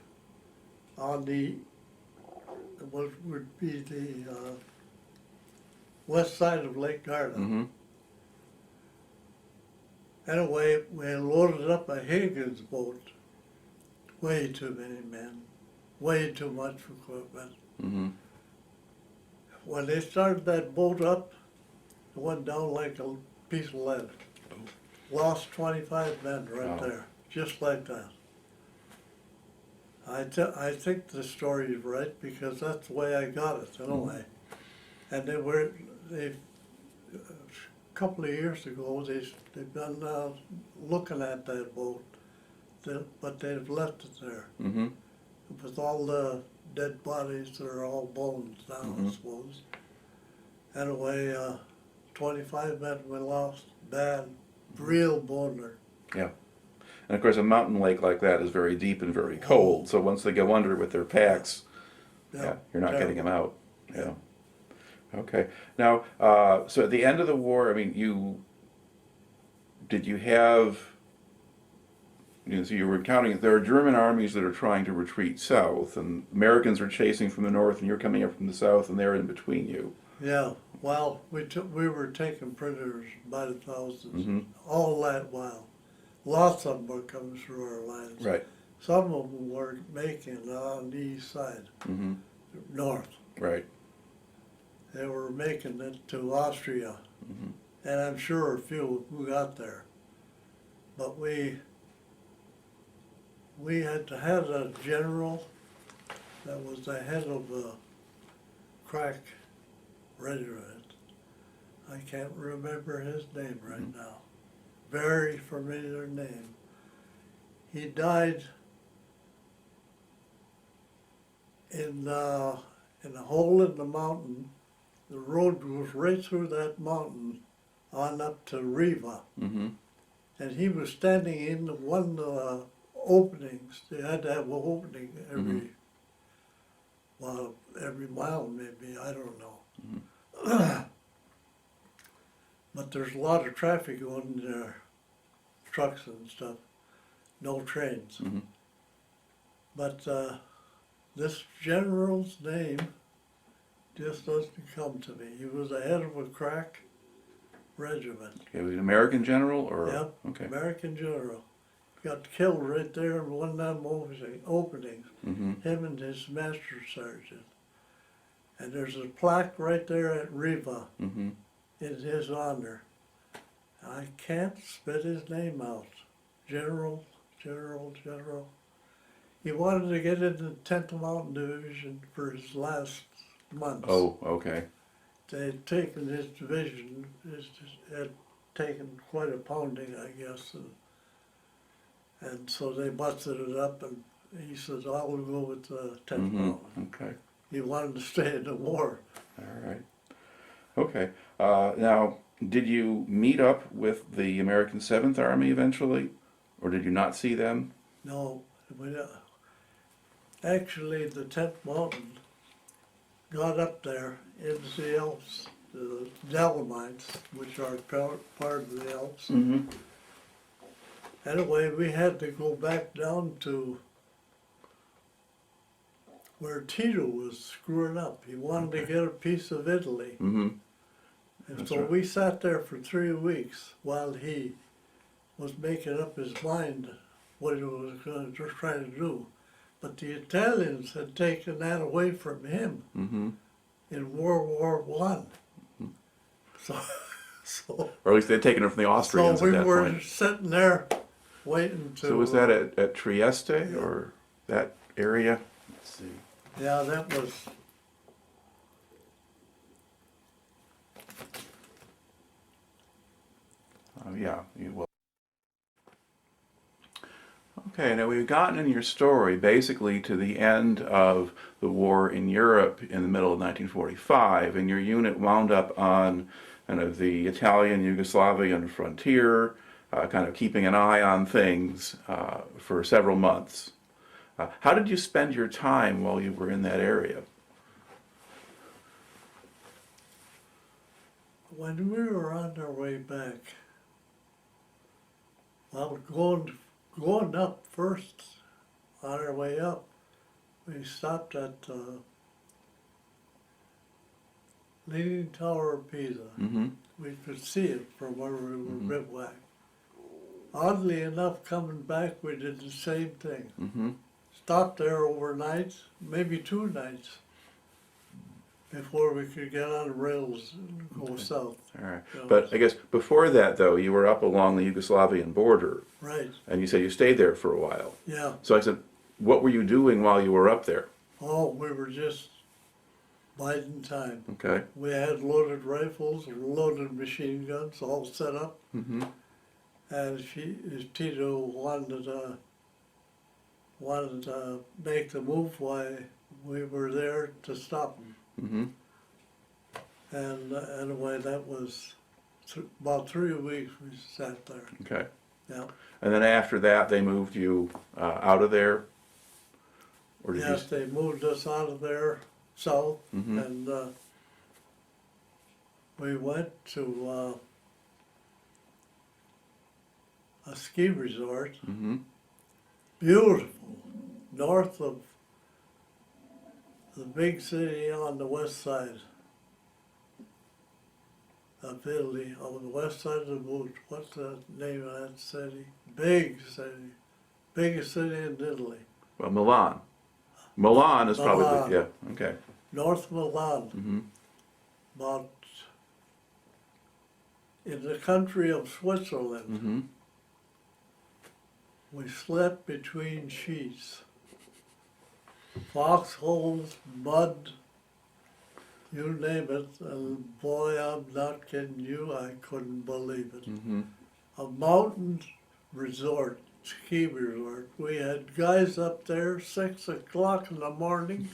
on what would be the west side of Lake Garda. Mm-hmm. Anyway, we loaded up a Higgins boat. Way too many men, way too much equipment. Mm-hmm. When they started that boat up, it went down like a piece of lead. Lost 25 men right Wow. there, just like that. I think the story is right because that's the way I got it anyway. And a couple of years ago, they've been looking at that boat, but they've left it there. Mm-hmm. With all the dead bodies, they're all bones now, I suppose. Anyway, 25 men were lost, bad, real boner. Yeah. And of course, a mountain lake like that is very deep and very cold. So once they go under with their packs, you're not getting them out. Yeah. Okay. Now, so at the end of the war, I mean, did you have? So you were encountering, there are German armies that are trying to retreat south, and Americans are chasing from the north, and you're coming up from the south, and they're in between you. Yeah, well, we were taking prisoners by the thousands, all that while. Lots of them were coming through our lines. Right. Some of them were making it on the east side, north. Right. They were making it to Austria, and I'm sure a few who got there. But we had a general that was the head of the crack regiment. I can't remember his name right now. Very familiar name. He died in a hole in the mountain. The road goes right through that mountain on up to Riva. Mm-hmm. And he was standing in one of the openings. They had to have an opening every, well, every mile maybe, I don't know. But there's a lot of traffic going there, trucks and stuff, no trains. Mm-hmm. But this general's name just doesn't come to me. He was the head of a crack regiment. Okay, was he an American general or? Yep, Okay. American general. Got killed right there in one of them openings, Mm-hmm. him and his master sergeant. And there's a plaque right there at Riva Mm-hmm. in his honor. I can't spit his name out. General. He wanted to get into the 10th Mountain Division for his last months. Oh, okay. They had taken his division, had taken quite a pounding, I guess, and so they busted it up, and he says, I will go with the 10th Mountain. Okay. He wanted to stay in the war. All right. Okay. Now, did you meet up with the American 7th Army eventually, or did you not see them? No, actually the 10th Mountain got up there into the Alps, the Dolomites, which are part of the Alps. Mm-hmm. Anyway, we had to go back down to where Tito was screwing up. He wanted to get a piece of Italy. Mm-hmm. And That's so right. we sat there for 3 weeks while he was making up his mind what he was going to try to do. But the Italians had taken that away from him Mm-hmm. in World War I. So Or at least they'd taken it from the Austrians we at that were point. sitting there waiting to... So was that at Trieste or that area? Let's see. Yeah, that was... Yeah, you will. Okay, now we've gotten in your story basically to the end of the war in Europe in the middle of 1945, and your unit wound up on kind of the Italian-Yugoslavian frontier, kind of keeping an eye on things for several months. How did you spend your time while you were in that area? When we were on our way back, well, going up first, on our way up, we stopped at Leaning Tower of Pisa. Mm-hmm. We could see it from where we were bivouacked. Oddly enough, coming back, we did the same thing. Mm-hmm. Stopped there overnight, maybe 2 nights, before we could get on the rails and go south. All right. You know, But I guess before that, though, you were up along the Yugoslavian border, Right, and you said you stayed there for a while. yeah. So I said, what were you doing while you were up there? Oh, we were just biding time. Okay. We had loaded rifles and loaded machine guns all set up, Mm-hmm. and Tito wanted to make the move while we were there to stop him. Mm-hmm. And anyway, that was about 3 weeks we sat there. Okay. Yeah. And then after that, they moved you out of there? Or did Yes, they moved us out of there south, Mhm. and we went to a ski resort, Mm-hmm. beautiful, north of the big city on the west side of Italy, on the west side of the boot. What's the name of that city? Big city, biggest city in Italy. Well, Milan. Milan is probably, Milan. yeah, okay. North Milan, Mm-hmm. about in the country of Switzerland. Mm-hmm. We slept between sheets, foxholes, mud, you name it, and boy, I'm not kidding you, I couldn't believe it. Mm-hmm. A mountain resort, ski resort. We had guys up there 6 o'clock in the morning,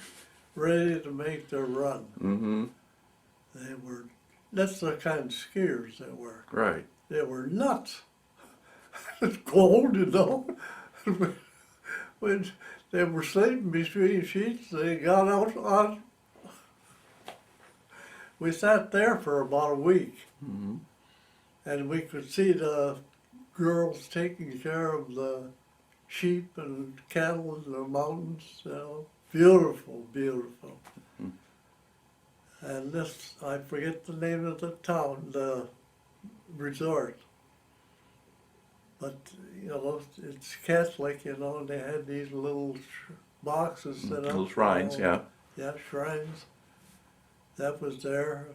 ready to make their run. Mm-hmm. They were, that's the kind of skiers they were. Right. They were nuts. It's cold, you know. When they were sleeping between sheets, they got out on. We sat there for about a week, Mm-hmm. and we could see the girls taking care of the sheep and cattle in the mountains. You know, beautiful, beautiful. Mm-hmm. And this, I forget the name of the town, the resort. But, you know, it's Catholic, you know, and they had these little boxes set up. Little shrines, you know. yeah. Yeah, shrines. That was there.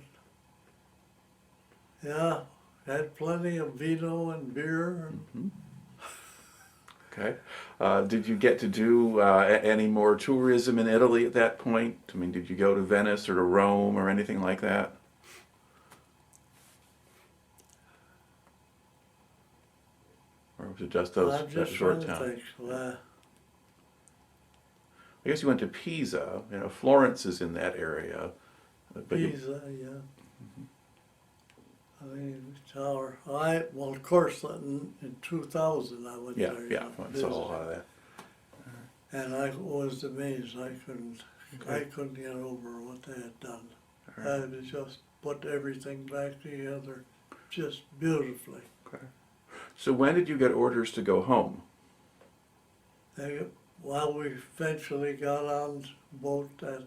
Yeah, had plenty of vino and beer. Mm-hmm. Okay. Did you get to do any more tourism in Italy at that point? I mean, did you go to Venice or to Rome or anything like that? Or was it just those I'm that just short trying to time? think. Well, I guess you went to Pisa. You know, Florence is in that area. But you, Pisa, yeah. I mean, tower. Well, of course, in 2000 I went yeah, there. yeah, you know, I saw a lot visiting. of that. And I was amazed. I couldn't Okay. get over what they had done. All right. And it just put everything back together just beautifully. Okay. So when did you get orders to go home? Well, we eventually got on the boat at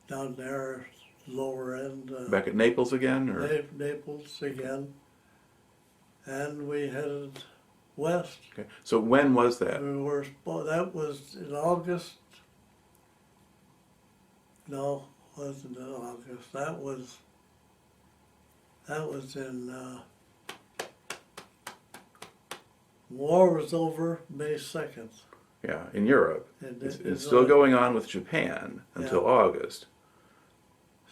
down there, lower end, Back at Naples again, or Naples again, and we headed west. okay? So when was that? That was in August. No, wasn't in August. That was in. War was over May 2nd. Yeah, in Europe. And It's still going on with Japan until Yeah. August.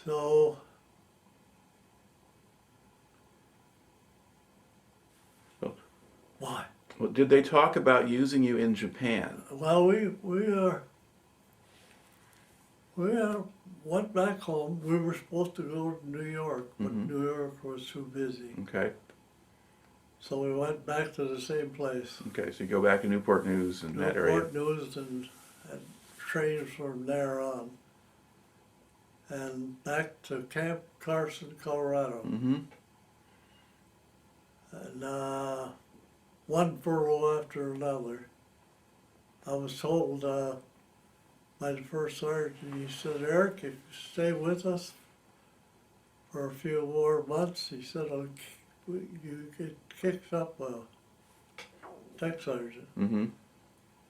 So Well, why? well, did they talk about using you in Japan? Well, we went back home. We were supposed to go to New York, but Mhm. New York was too busy. Okay. So we went back to the same place. Okay, so you go back to Newport News in that area. Newport News and trains from there on. And back to Camp Carson, Colorado. Mm-hmm. And one furlough after another. I was told by the first sergeant, he said, Eric, if you stay with us for a few more months, he said, you get kicked up a tech sergeant. Mm-hmm.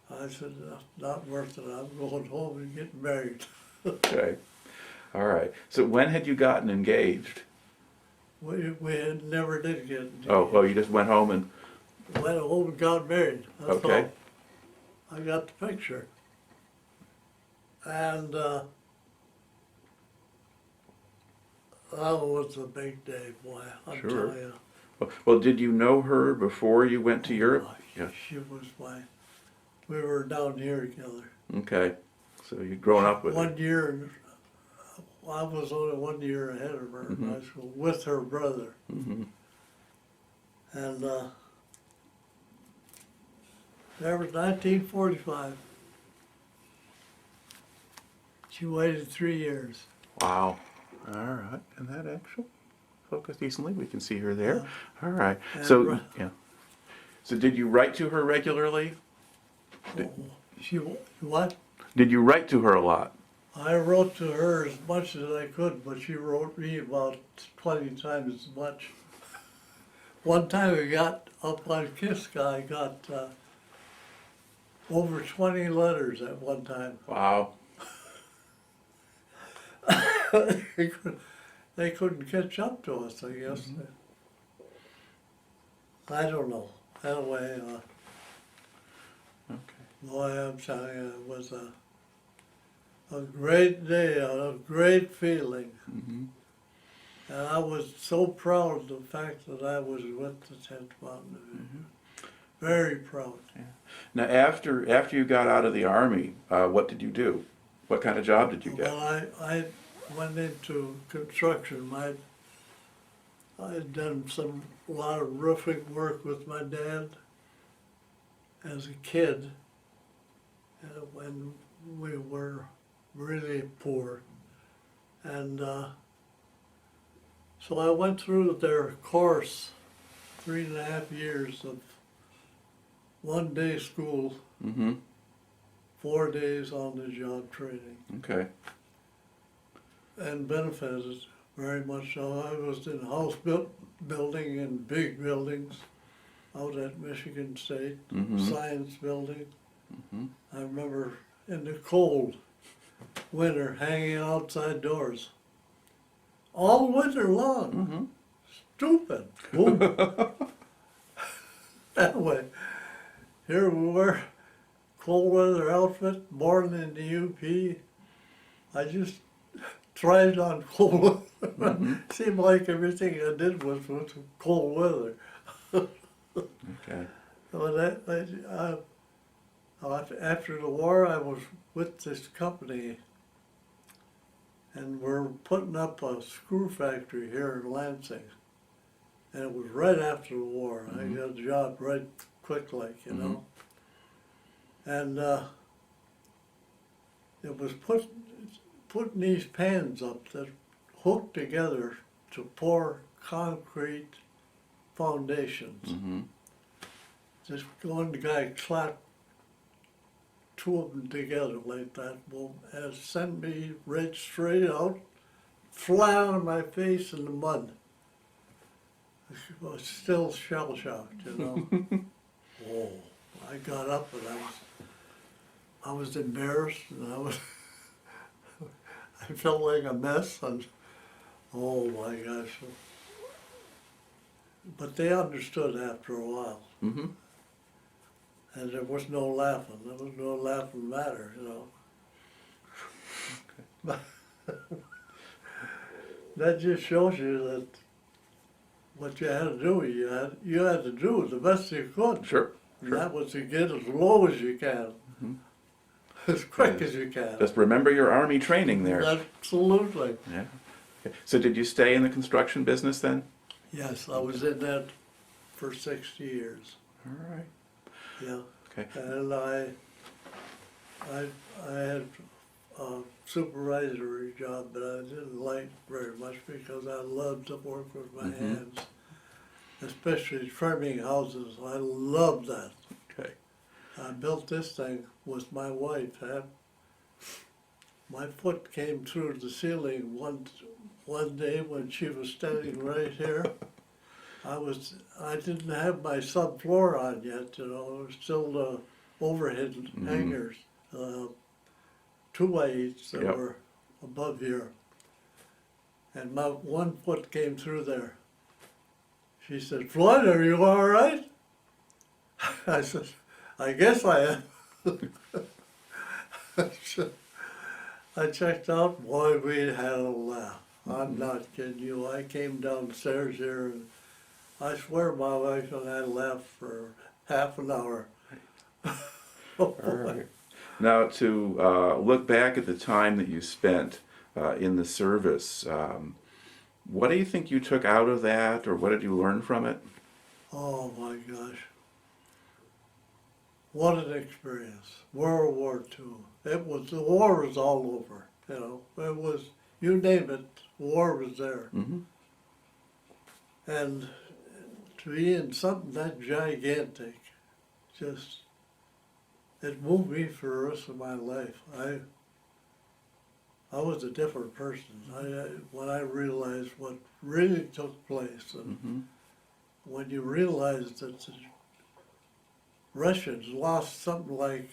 I said, not worth it. I'm going home and getting married. Okay. All right. So when had you gotten engaged? We had never did get engaged. Oh, you just went home and Went home and got married. That's okay. all. I got the picture. And that was a big day, boy. I'm Sure. telling you. Well, did you know her before you went to Europe? Yeah. She was my. We were down here together. Okay. So you'd grown up with her. 1 year. I was only 1 year ahead of her in high school with her brother. Mm-hmm. And that was 1945. She waited 3 years. Wow. All right. And that actually focus decently. We can see her there. All right. And So yeah. So did you write to her regularly? She what? Did you write to her a lot? I wrote to her as much as I could, but she wrote me about 20 times as much. One time I got up on Kiska, I got over 20 letters at one time. Wow. They couldn't catch up to us, I guess. I don't know. Anyway, Okay. boy, I'm telling you, it was a great day, a great feeling. Mm-hmm. And I was so proud of the fact that I was with the 10th Mountain Division. Very proud. Yeah. Now, after you got out of the Army, what did you do? What kind of job did you get? Well, I went into construction. I had done a lot of roofing work with my dad as a kid when we were really poor. And so I went through their course, 3.5 years of 1 day school, Mm-hmm. 4 days on the job training, Okay. and benefited very much so. I was in house building in big buildings out at Michigan State, Mm-hmm. science building. Mm-hmm. I remember in the cold winter hanging outside doors all winter long. Mm-hmm. Stupid. Boom. Anyway, here we were, cold weather outfit, born in the UP. I just thrived on cold weather. Mm-hmm. Seemed like everything I did was with cold weather. Okay. But after the war, I was with this company, and we're putting up a screw factory here in Lansing. And it was right after the war. I got a job right quick, like, you know. And it was putting these pans up that hooked together to pour concrete foundations. Mm-hmm. Just one guy clapped two of them together like that, boom, and sent me right straight out, flat on my face in the mud. I was still shell-shocked, you know. Oh, I got up and I was embarrassed, and I felt like a mess, and oh my gosh. But they understood after a while. Mm-hmm. And there was no laughing. There was no laughing matter, you know. That just shows you that what you had to do, you had to do the best you could. Sure. And that was to get as low as you can, as quick as you can. Just remember your Army training there. Absolutely. Yeah. Okay. So did you stay in the construction business then? Yes, I was in that for 60 years. All right. Yeah. Okay. And I had a supervisory job, but I didn't like very much because I loved to work with my hands, especially trimming houses. I loved that. Okay. I built this thing with my wife. My foot came through the ceiling one day when she was standing right here. I didn't have my subfloor on yet, you know. It was still the overhead hangers, 2x8s that were above here. And my one foot came through there. She said, "Floyd, are you all right?" I said, "I guess I am." I checked out, boy, we had a laugh. I'm not kidding you. I came downstairs here, and I swear my wife and I laughed for half an hour. All right. Now, to look back at the time that you spent in the service, what do you think you took out of that, or what did you learn from it? Oh my gosh. What an experience. World War II. The war was all over, you know. It was, you name it, war was there. Mm-hmm. And to be in something that gigantic, just, it moved me for the rest of my life. I was a different person when I realized what really took place. And when you realize that the Russians lost something like,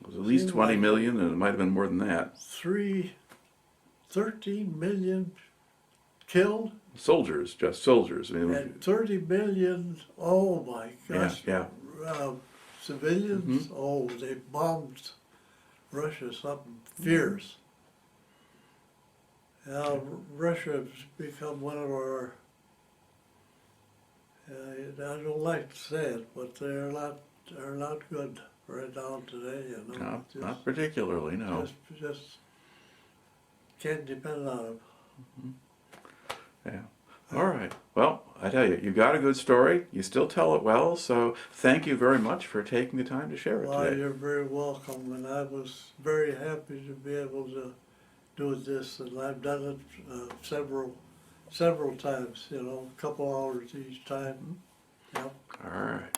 It was at least 20 million, and it might have been more than that. 13 million killed. Soldiers, just soldiers. I mean, And 30 million, oh my gosh. Yeah, civilians, oh, they bombed Russia something fierce. Now, Russia has become one of our, I don't like to say it, but they're not good right now today, you know. Not particularly, no. Just can't depend on them. Yeah. All right. Well, I tell you, you got a good story. You still tell it well. So thank you very much for taking the time to share it Well, today. you're very welcome, and I was very happy to be able to do this, and I've done it several times, you know, a couple hours each time. Yep. All right.